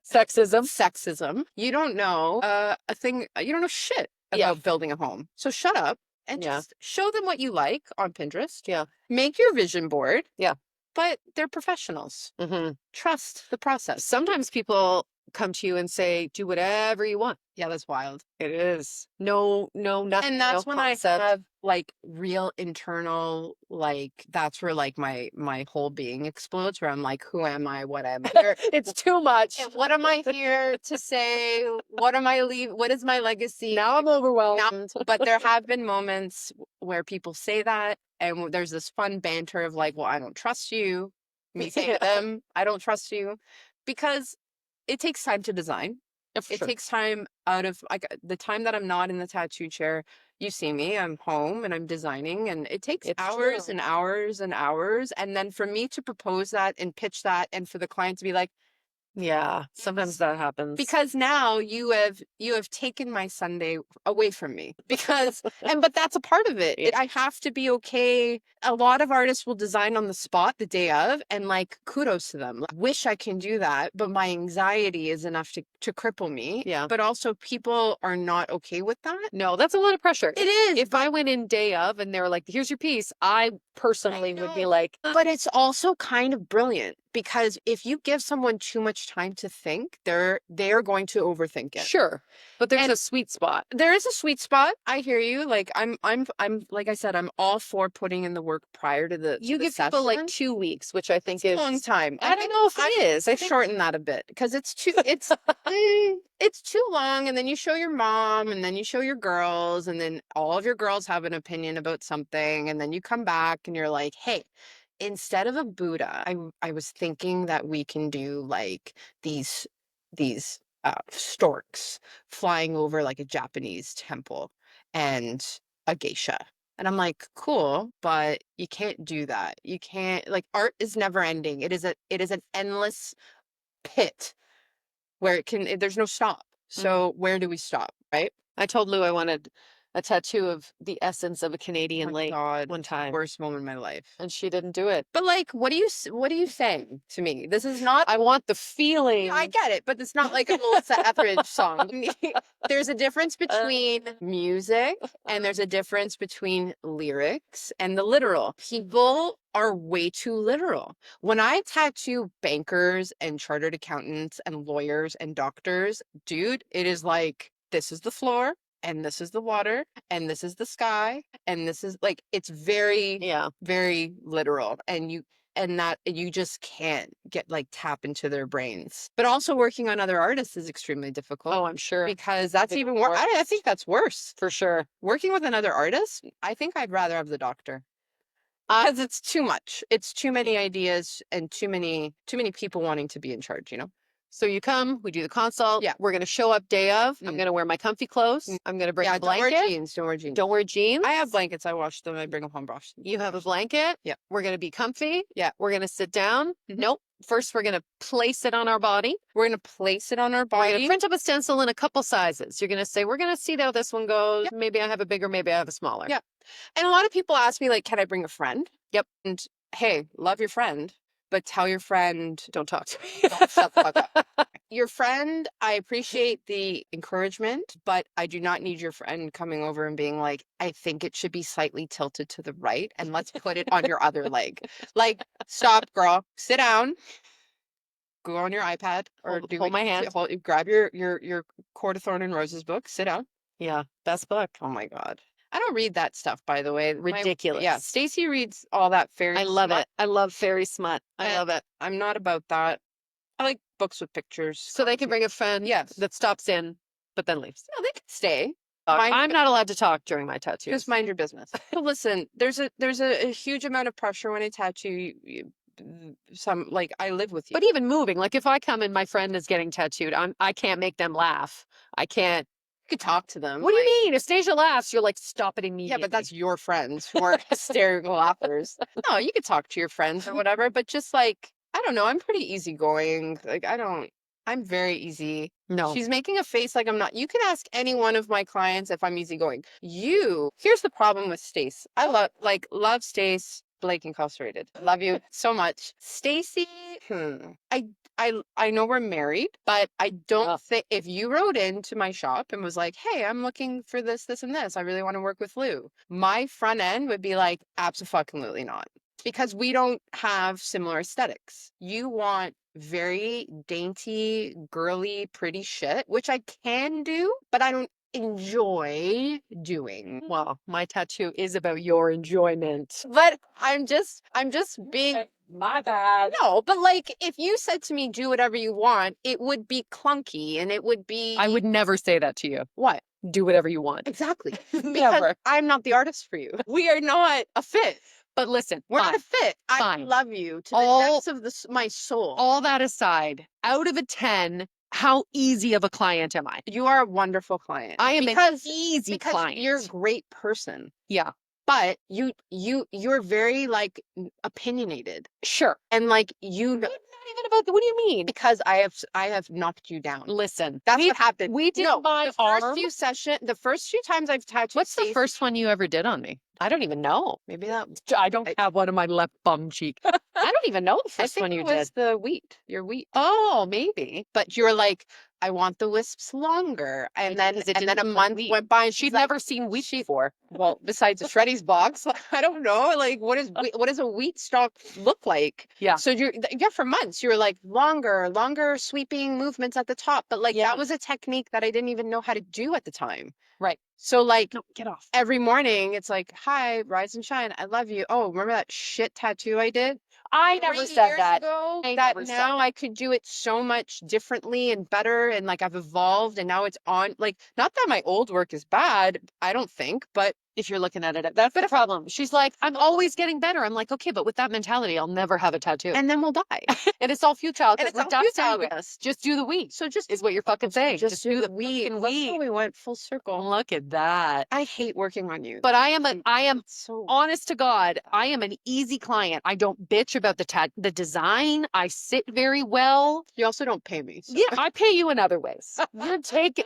Sexism. You don't know a thing. You don't know shit about building a home. So shut up. And just show them what you like on Pinterest.
Yeah.
Make your vision board.
Yeah.
But they're professionals. Trust the process.
Sometimes people come to you and say, do whatever you want.
Yeah, that's wild.
It is. No, nothing.
And that's when I have like real internal, like, that's where like my whole being explodes, where I'm like, who am I? What am I here?
It's too much.
And what am I here to say? What is my legacy?
Now I'm overwhelmed.
But there have been moments where people say that, and there's this fun banter of like, well, I don't trust you. Me saying to them, I don't trust you, because it takes time to design. It takes time out of like the time that I'm not in the tattoo chair. You see me, I'm home and I'm designing, and it takes hours and hours and hours. And then for me to propose that and pitch that, and for the client to be like,
yeah, sometimes that happens.
Because now you have taken my Sunday away from me. Because but that's a part of it. I have to be okay. A lot of artists will design on the spot the day of, and like, kudos to them. Like, wish I can do that, but my anxiety is enough to cripple me.
Yeah.
But also people are not okay with that.
No, that's a lot of pressure.
It is.
If I went in day of and they were like, here's your piece, I personally would be like,
but it's also kind of brilliant. Because if you give someone too much time to think, they're going to overthink it.
Sure. But there's a sweet spot.
There is a sweet spot. I hear you. Like, I'm like I said, I'm all for putting in the work prior to the
You give people like 2 weeks, which I think is
a long time.
I don't know if it is.
I shorten that a bit because it's too it's too long, and then you show your mom, and then you show your girls, and then all of your girls have an opinion about something, and then you come back and you're like, hey, instead of a Buddha, I was thinking that we can do like these storks flying over like a Japanese temple and a geisha. And I'm like, cool, but you can't do that. You can't, like, art is never ending. It is an endless pit where there's no stop. So where do we stop, right?
I told Lou I wanted a tattoo of the essence of a Canadian lake one time.
Worst moment in my life.
And she didn't do it.
But like, what are you saying to me? This is not.
I want the feeling.
I get it, but it's not like a Melissa Etheridge song. There's a difference between music and there's a difference between lyrics and the literal. People are way too literal. When I tattoo bankers and chartered accountants and lawyers and doctors, dude, it is like, this is the floor. and this is the water, and this is the sky, and this is like, it's very,
Yeah.
very literal. And that you just can't get like tap into their brains. But also working on other artists is extremely difficult.
Oh, I'm sure.
Because that's
Big
even worse. I
worse.
think that's worse.
For sure.
Working with another artist, I think I'd rather have the doctor.
I-
Because it's too much. It's too many ideas and too many people wanting to be in charge, you know?
So you come, we do the consult.
Yeah.
We're going to show up day of. I'm
Mm.
going to wear my comfy clothes.
Mm.
I'm going to bring
Yeah,
a
don't wear
blanket.
jeans. Don't wear jeans.
Don't wear jeans.
I have blankets. I wash them. I bring them home wash them.
You have a blanket.
Yeah.
We're going to be comfy.
Yeah.
We're going to sit down.
Mhm.
Nope. First, we're going to place it on our body.
We're going to place it on our
We're going to
body.
print up a stencil in a couple sizes. You're going to say, we're going to see how this one goes.
Yep.
Maybe I have a bigger, maybe I have a smaller.
Yeah. And a lot of people ask me, like, can I bring a friend?
Yep.
And hey, love your friend, but tell your friend,
Don't talk to me.
don't shut the fuck up. Your friend, I appreciate the encouragement, but I do not need your friend coming over and being like, I think it should be slightly tilted to the right, and let's put it on your other leg. Like, stop, girl. Sit down. Go on your iPad or
Hold my hand.
grab your Court of Thorn and Roses book. Sit down.
Yeah. Best book.
Oh my God. I don't read that stuff, by the way.
Ridiculous.
Yeah, Stacey reads all that fairy
I love
smut.
it. I love fairy smut. I love it.
I'm not about that. I like books with pictures.
So they can bring a friend
Yes.
that stops in, but then leaves.
No, they can stay.
I'm not allowed to talk during my tattoos.
Just mind your business. But listen, there's a huge amount of pressure when I tattoo you. Some, like, I live with you.
But even moving, like if I come and my friend is getting tattooed, I can't make them laugh. I can't.
You could talk to them.
What do
like,
you mean? If Stasia laughs, you're like, stop it immediately.
Yeah, but that's your friends who are hysterical laughers. No, you could talk to your friends or whatever, but just like, I don't know, I'm pretty easygoing. Like, I'm very easy.
no.
She's making a face like I'm not. You can ask any one of my clients if I'm easygoing. Here's the problem with Stace. I love Stace. Blake incarcerated. Love you so much. Stacey, I know we're married, but I don't think if you wrote into my shop and was like, hey, I'm looking for this, this, and this. I really want to work with Lou. My front end would be like, absolutely not. Because we don't have similar aesthetics. You want very dainty, girly, pretty shit, which I can do, but I don't enjoy doing.
Well, my tattoo is about your enjoyment.
But I'm just being
My bad.
no, but like if you said to me, do whatever you want, it would be clunky and it would be
I would never say that to you.
what?
Do whatever you want.
Exactly. Because
Never.
I'm not the artist for you. We are not a fit.
But listen,
We're not a fit. I
Fine.
love you to the
All-
depths of my soul.
all that aside, out of a 10, how easy of a client am I?
You are a wonderful client.
I am
because
an easy
because
client.
you're a great person.
Yeah,
But you're very like opinionated
sure.
and like you
Not even about what do you mean?
because I have knocked you down.
Listen,
That's what happened.
we did
no,
my arm.
the first few times I've tattooed.
What's the
Stacey-
first one you ever did on me? I don't even know.
Maybe that.
I don't have one on my left bum cheek. I don't even know the
I
first
think
one you
it
did.
was the wheat. Your wheat.
Oh, maybe.
But you're like, I want the wisps longer, and then
Because it
and then a
didn't look like
month
wheat.
went by, and
She'd
she's like,
never seen wheat before.
well, besides the Shreddy's box, I don't know. Like, what does a wheat stalk look like?
Yeah.
So for months you were like longer sweeping movements at the top, but like
Yeah.
that was a technique that I didn't even know how to do at the time.
Right.
So like
No, get off.
every morning it's like, hi, rise and shine. I love you. Oh, remember that shit tattoo I did?
I
3
never said
years
that.
ago,
I
that
never said
now I could do it so much differently and better, and like I've evolved and now it's on, like, not that my old work is bad, I don't think, but
If you're looking at it, that's the problem. She's like, I'm always getting better. I'm like, okay, but with that mentality, I'll never have a tattoo.
and then we'll die.
And it's all futile.
And
'cause
it's
we're
all
done
futile,
anyway.
yes.
Just do the wheat.
So just
Is what you're fucking saying. Just do the
weed.
fucking
Look how
wheat.
we went full circle.
Look at that.
I hate working on you.
But I am
so
honest to God, I am an easy client. I don't bitch about the design. I sit very well.
you also don't pay me. So.
Yeah, I pay you in other ways.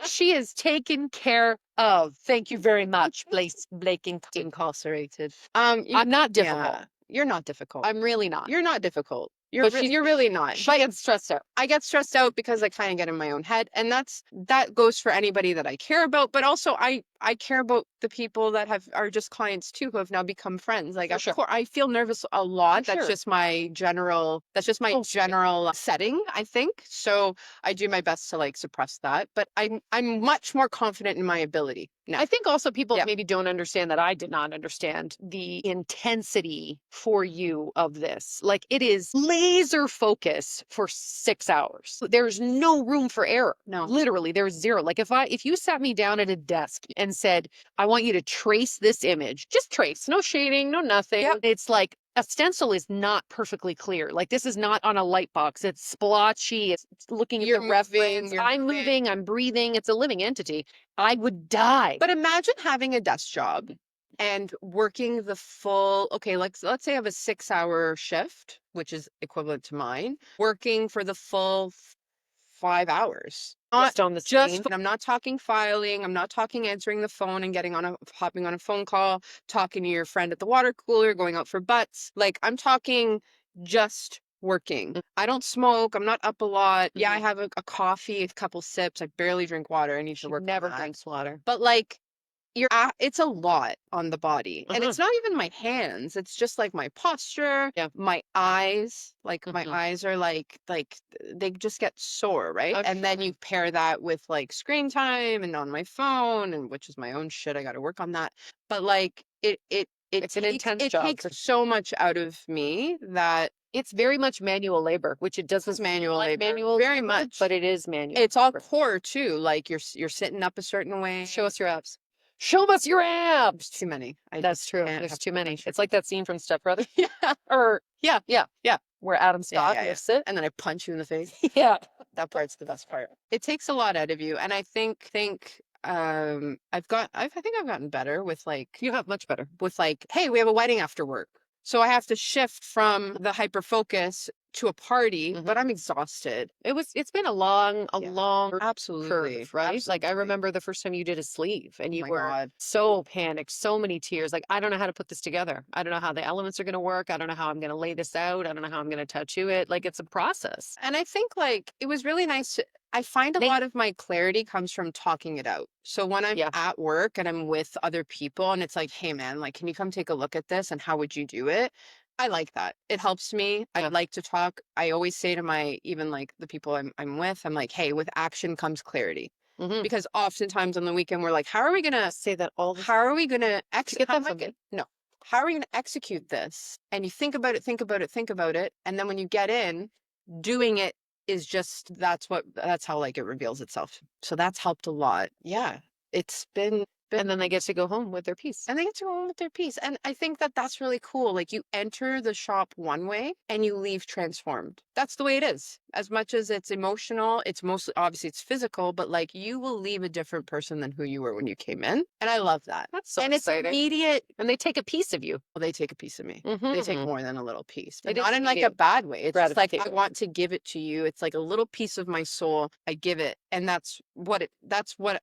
She is taken care of. Thank you very much, Blake
Incarcerated.
I'm not difficult.
Yeah, you're not difficult.
I'm really not.
You're not difficult.
But she's
You're really not.
she
But
gets stressed out.
I get stressed out because I kind of get in my own head, and that goes for anybody that I care about, but also I care about the people that are just clients too, who have now become friends. Like,
For
of
sure.
course, I feel nervous a lot.
For
That's
sure.
just my general. That's just my
Oh,
general setting, I think. So I do my best to like suppress that, but I'm much more confident in my ability now.
I think also people
Yeah.
maybe don't understand that I did not understand the intensity for you of this. Like it is laser focus for 6 hours. There's no room for error.
No.
Literally, there's zero. Like if you sat me down at a desk and said, I want you to trace this image, just trace, no shading, no nothing.
Yep.
It's like a stencil is not perfectly clear. Like this is not on a light box. It's splotchy. It's looking
You're
at the reference.
moving, you're
I'm moving, I'm breathing. It's a living entity. I would die.
But imagine having a desk job and working the full, okay, let's say I have a 6-hour shift, which is equivalent to mine, working for the full 5 hours. Not
Just on the
just,
screen.
I'm not talking filing, I'm not talking answering the phone and hopping on a phone call, talking to your friend at the water cooler, going out for butts. Like I'm talking just working. I don't smoke. I'm not up a lot. Yeah, I have a coffee, a couple sips. I barely drink water. I need to
She
work on
never
that.
drinks water.
But like it's a lot on the body. And it's not even my hands. It's just like my posture,
Yeah.
my eyes. Like my
Mhm.
eyes are like they just get sore, right?
Oh,
And then you pair that with like screen time and on my phone, and which is my own shit. I got to work on that. But like
It's an intense job.
takes so much out of me that
It's very much manual labor, which it doesn't
it's manual
like
labor.
manual
Very
labor,
much.
but it is manual.
It's all
labor.
core too. Like you're sitting up a certain way.
Show us your abs. Show us your abs.
Too many. I
That's
just
true.
can't
There's
have
too many.
much.
It's like that scene from Step Brothers.
Yeah.
Or
Yeah.
yeah, where Adam Scott
Yeah.
lifts it.
And then I punch you in the face.
Yeah.
That part's the best part. It takes a lot out of you. And I think I think I've gotten better with like
You have much better.
hey, we have a wedding after work. So I have to shift from the hyper focus to a party, but I'm exhausted.
It's been a long
Absolutely.
curve, right? Like I
Absolutely.
remember the first time you did a sleeve and you
my
were
God.
so panicked, so many tears. Like, I don't know how to put this together. I don't know how the elements are going to work. I don't know how I'm going to lay this out. I don't know how I'm going to tattoo it. Like, it's a process.
And I think like it was really nice I find a lot of my clarity comes from talking it out. So when I'm at work and I'm with other people and it's like, hey man, like, can you come take a look at this and how would you do it? I like that. It helps me. I like to talk. I always say to even like the people I'm with, I'm like, hey, with action comes clarity. Because oftentimes on the weekend we're like, how are we gonna
say that all
how are we gonna
get that from me?
no. How are we gonna execute this? And you think about it, think about it, think about it. And then when you get in, doing it is just that's how like it reveals itself. So that's helped a lot. Yeah. It's been
And then they get to go home with their peace.
and they get to go home with their peace. And I think that that's really cool. Like you enter the shop one way and you leave transformed. That's the way it is. As much as it's emotional, it's mostly obviously it's physical, but like you will leave a different person than who you were when you came in. And I love that.
That's so
and
exciting.
It's immediate.
And they take a piece of you.
Well, they take a piece of me. They take more than a little piece, but
They
not in like a bad way. It's just like I want to give it to you. It's like a little piece of my soul. I give it, and that's what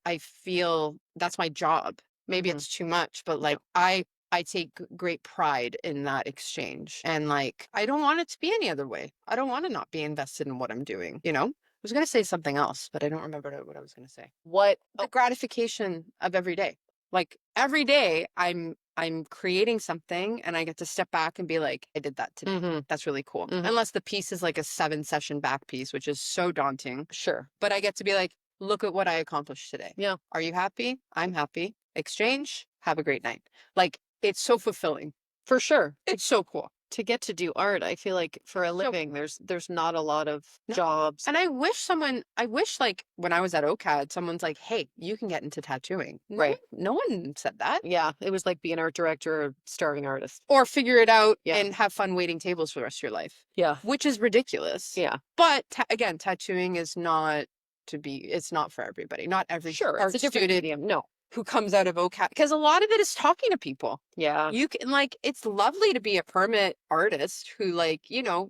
I feel. That's my job. Maybe it's too much, but like I take great pride in that exchange. And like I don't want it to be any other way. I don't want to not be invested in what I'm doing, you know? I was going to say something else, but I don't remember what I was going to say. The gratification of every day. Like every day I'm creating something and I get to step back and be like, I did that today. That's really cool. Unless the piece is like a 7-session back piece, which is so daunting.
Sure.
But I get to be like, look at what I accomplished today.
Yeah.
Are you happy? I'm happy. Exchange. Have a great night. Like it's so fulfilling.
For sure.
It's so cool.
To get to do art, I feel like for a living, there's not a lot of jobs.
And I wish like when I was at OCAD, someone's like, hey, you can get into tattooing.
Right.
No one said that.
Yeah. It was like be an art director or starving artist.
Or figure it out and have fun waiting tables for the rest of your life.
Yeah.
Which is ridiculous.
Yeah.
But again, tattooing is not it's not for everybody. Not every art
it's a different
student
medium. No.
who comes out of OCAD, because a lot of it is talking to people.
Yeah.
You can like, it's lovely to be a permit artist who like,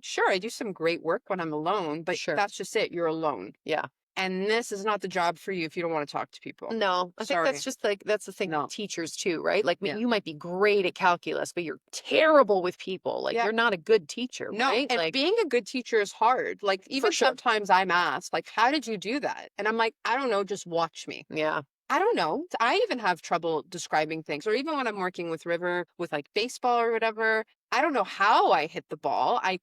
sure, I do some great work when I'm alone, but that's just it. You're alone.
Yeah.
and this is not the job for you if you don't want to talk to people.
No, I think
Sorry.
that's just like, that's the thing
No.
with teachers too, right? Like
Yeah.
you might be great at calculus, but you're terrible with people. Like
Yeah.
you're not a good teacher,
No,
right?
and
Like
being a good teacher is hard. Like, even
sure.
sometimes I'm asked, like, how did you do that? And I'm like, I don't know, just watch me.
yeah.
I don't know. I even have trouble describing things. Or even when I'm working with River with like baseball or whatever, I don't know how I hit the ball. I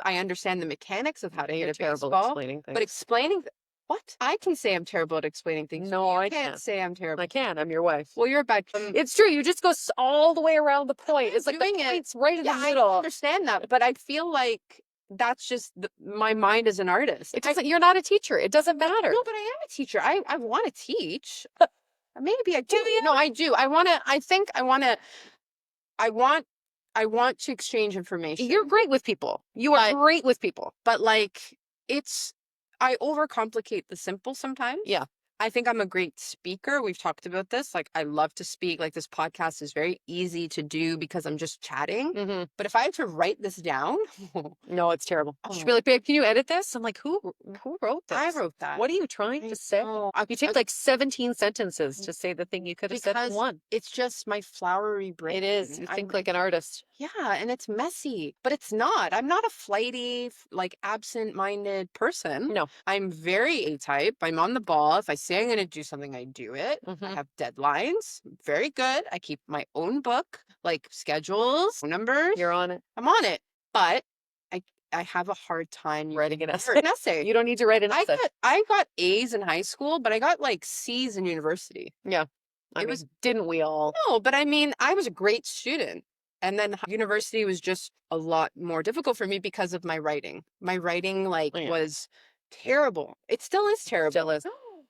understand the mechanics of how to hit
You're
a
terrible
baseball,
explaining
but
things.
explaining what? I can say I'm terrible at explaining things.
No,
You
I
can't
can't.
say I'm terrible.
I can. I'm your wife.
Well, you're a bad.
It's true. You just go all the way around the point. It's like the
doing it.
point's right in
Yeah,
the
I
middle.
understand that, but I feel like that's just my mind as an artist.
It doesn't, you're not a teacher. It doesn't matter.
No, but I am a teacher. I want to teach. Maybe I do.
Do you?
No, I do. I want to. I think I want to. I want. I want to exchange information.
You're great with people. You are
But-
great with people.
but like, it's. I overcomplicate the simple sometimes.
Yeah.
I think I'm a great speaker. We've talked about this. Like, I love to speak. Like, this podcast is very easy to do because I'm just chatting.
Mm-hmm.
But if I had to write this down,
No, it's terrible. She'd
Oh.
be like, babe, can you edit this? I'm like, who wrote this?
I wrote that.
What are you trying
I
to say?
know.
You take like 17 sentences to say the thing you could have said in
Because
one.
it's just my flowery brain.
It is. You
I'm-
think like an artist.
Yeah, and it's messy, but it's not. I'm not a flighty, like absent-minded person.
No.
I'm very A-type. I'm on the ball. If I say I'm going to do something, I do it. I
Mhm.
have deadlines. Very good. I keep my own book, like schedules, phone numbers.
You're on it.
I'm on it, but I have a hard time
Writing an essay.
An essay.
You don't need to write an essay.
I got A's in high school, but I got like C's in university.
I mean, didn't we all?
No, but I mean, I was a great student. And then university was just a lot more difficult for me because of my writing. My writing, like,
Yeah.
was terrible. It still is terrible.
Still is.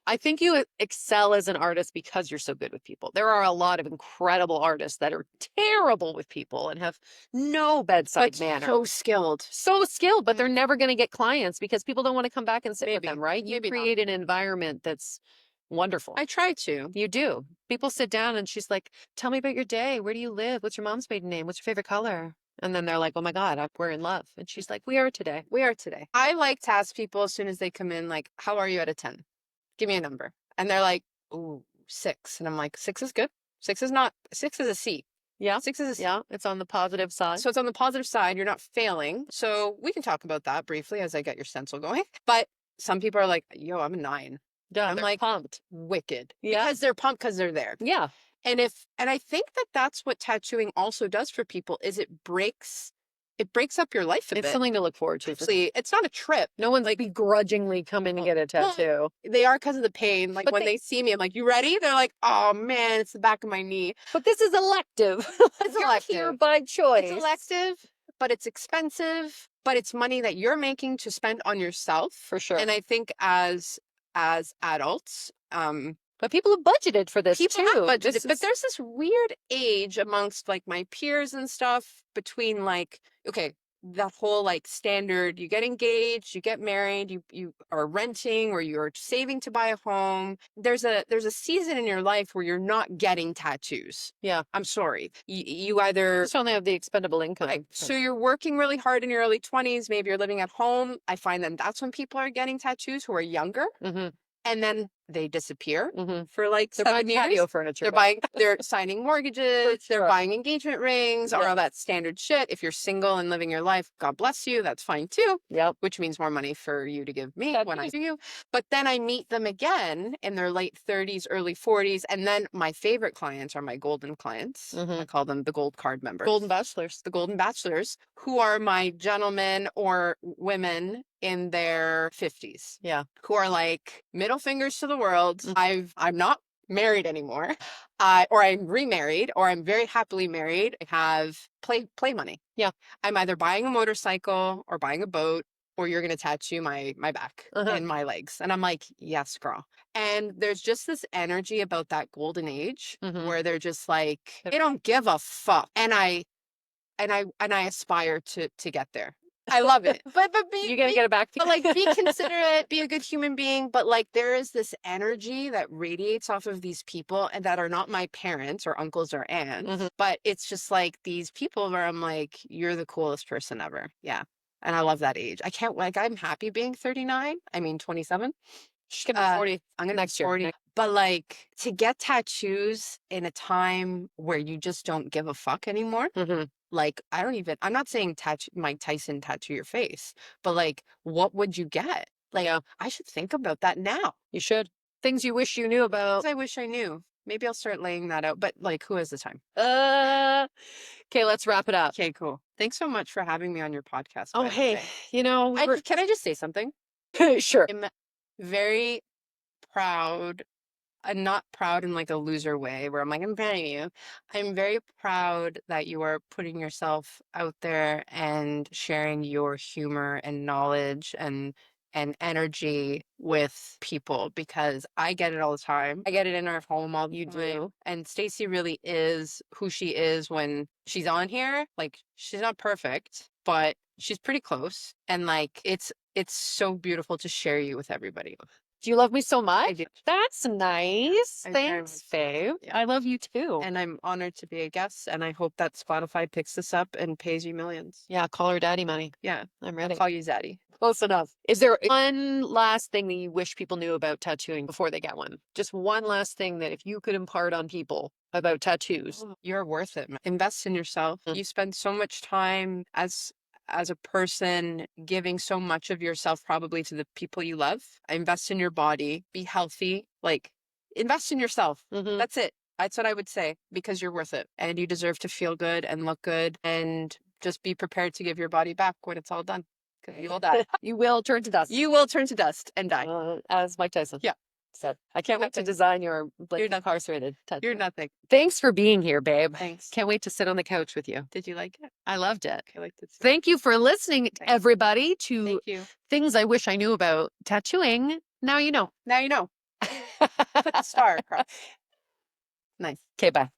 I think you excel as an artist because you're so good with people. There are a lot of incredible artists that are terrible with people and have no bedside
But
manner.
so skilled.
So skilled, but they're never going to get clients because people don't want to come back and sit with
Maybe.
them, right? You
Maybe not.
create an environment that's wonderful.
I try to.
You do. People sit down and she's like, tell me about your day. Where do you live? What's your mom's maiden name? What's your favorite color? And then they're like, oh my God, we're in love. And she's like, we are today.
We are today. I like to ask people as soon as they come in, like, how are you out of 10? Give me a number. And they're like, ooh, 6. And I'm like, 6 is good. 6 is a C.
Yeah.
6 is a C.
Yeah. It's on the positive side.
So it's on the positive side. You're not failing. So we can talk about that briefly as I get your stencil going. But some people are like, yo, I'm a 9.
Duh,
I'm
they're
like,
pumped.
Wicked.
Yeah.
Because they're pumped because they're there.
Yeah.
And I think that's what tattooing also does for people is it breaks up your life a
It's
bit.
something to look forward to.
Actually, it's not a trip.
No one's like begrudgingly coming to get a
Well,
tattoo.
They are because of the pain. Like
But
when they see me, I'm like, you ready? They're like, oh man, it's the back of my knee.
But this is elective.
It's
You're
elective.
here by choice.
It's elective, but it's expensive, but it's money that you're making to spend on yourself.
For sure.
And I think as adults,
But people have budgeted for this
people
too.
have budgeted,
This
but
is-
there's this weird age amongst like my peers and stuff between like, okay, that whole like standard, you get engaged, you get married, you are renting or you're saving to buy a home. There's a season in your life where you're not getting tattoos.
Yeah.
I'm sorry. You either
just only have the expendable income.
Right. So you're working really hard in your early 20s. Maybe you're living at home. I find that that's when people are getting tattoos who are younger.
Mm-hmm.
And then they disappear
Mm-hmm.
for like
They're
7
buying
years.
patio furniture.
They're signing mortgages,
For
they're
sure.
buying engagement rings, or
Yeah.
all that standard shit. If you're single and living your life, God bless you, that's fine too,
Yep.
which means more money for you to give me
That'd
when I
be-
do you. But then I meet them again in their late 30s, early 40s. And then my favorite clients are my golden clients.
Mhm.
I call them the gold card members.
Golden bachelors.
The golden bachelors, who are my gentlemen or women in their 50s.
Yeah.
Who are like middle fingers to the world.
Mhm.
I'm not married anymore. Or I'm remarried, or I'm very happily married. I have play money.
Yeah.
I'm either buying a motorcycle or buying a boat, or you're gonna tattoo my back
Uh-huh.
and my legs. And I'm like, yes, girl. And there's just this energy about that golden age
Mhm.
where they're just like, they don't give a fuck. And I aspire to get there. I love it. But
You gotta get it back.
but like be considerate, be a good human being. But like there is this energy that radiates off of these people and that are not my parents or uncles or aunts.
Mhm.
But it's just like these people where I'm like, you're the coolest person ever. Yeah. And I love that age. I can't like I'm happy being 39. I mean 27.
She's gonna be 40
I'm gonna
next
be
year.
40. But like to get tattoos in a time where you just don't give a fuck anymore.
Mhm.
Like I'm not saying tattoo Mike Tyson tattoo your face, but like what would you get? Like
Yeah,
I should think about that now.
you should. Things you wish you knew about.
I wish I knew. Maybe I'll start laying that out. But like who has the time?
Okay, let's wrap it up.
Okay, cool. Thanks so much for having me on your podcast,
Oh,
by the
hey,
way. Can I just say something?
sure.
I'm very proud. I'm not proud in like a loser way where I'm like, I'm proud of you. I'm very proud that you are putting yourself out there and sharing your humor and knowledge and energy with people because I get it all the time. I get it in our home all the time. And Stacey really is who she is when she's on here. Like she's not perfect, but she's pretty close. And like it's so beautiful to share you with everybody.
Do you love me so
I
much?
do.
That's nice.
I very
Thanks,
much
babe.
Yeah.
I love you too.
And I'm honored to be a guest, and I hope that Spotify picks this up and pays you millions.
Yeah, call her daddy money.
Yeah,
I'm
I'll
ready.
call you Zaddy.
Close enough. Is there one last thing that you wish people knew about tattooing before they get one? Just one last thing that if you could impart on people about tattoos.
You're worth it. Invest in yourself.
Mm.
You spend so much time as a person giving so much of yourself probably to the people you love. Invest in your body. Be healthy. Like invest in yourself.
Mhm.
That's it. That's what I would say because you're worth it and you deserve to feel good and look good and just be prepared to give your body back when it's all done. 'Cause you will die.
You will turn to dust.
You will turn to dust and die.
As Mike Tyson
Yeah.
said. I can't wait to
Nothing.
design your
You're nothing.
incarcerated tattoo.
You're nothing.
Thanks for being here, babe.
Thanks.
Can't wait to sit on the couch with you.
Did you like it?
I loved it.
I liked it too.
Thank you for listening,
Thanks.
everybody, to
Thank you.
things I wish I knew about tattooing. Now you know.
Now you know. Put the star across. Nice.
Okay, bye.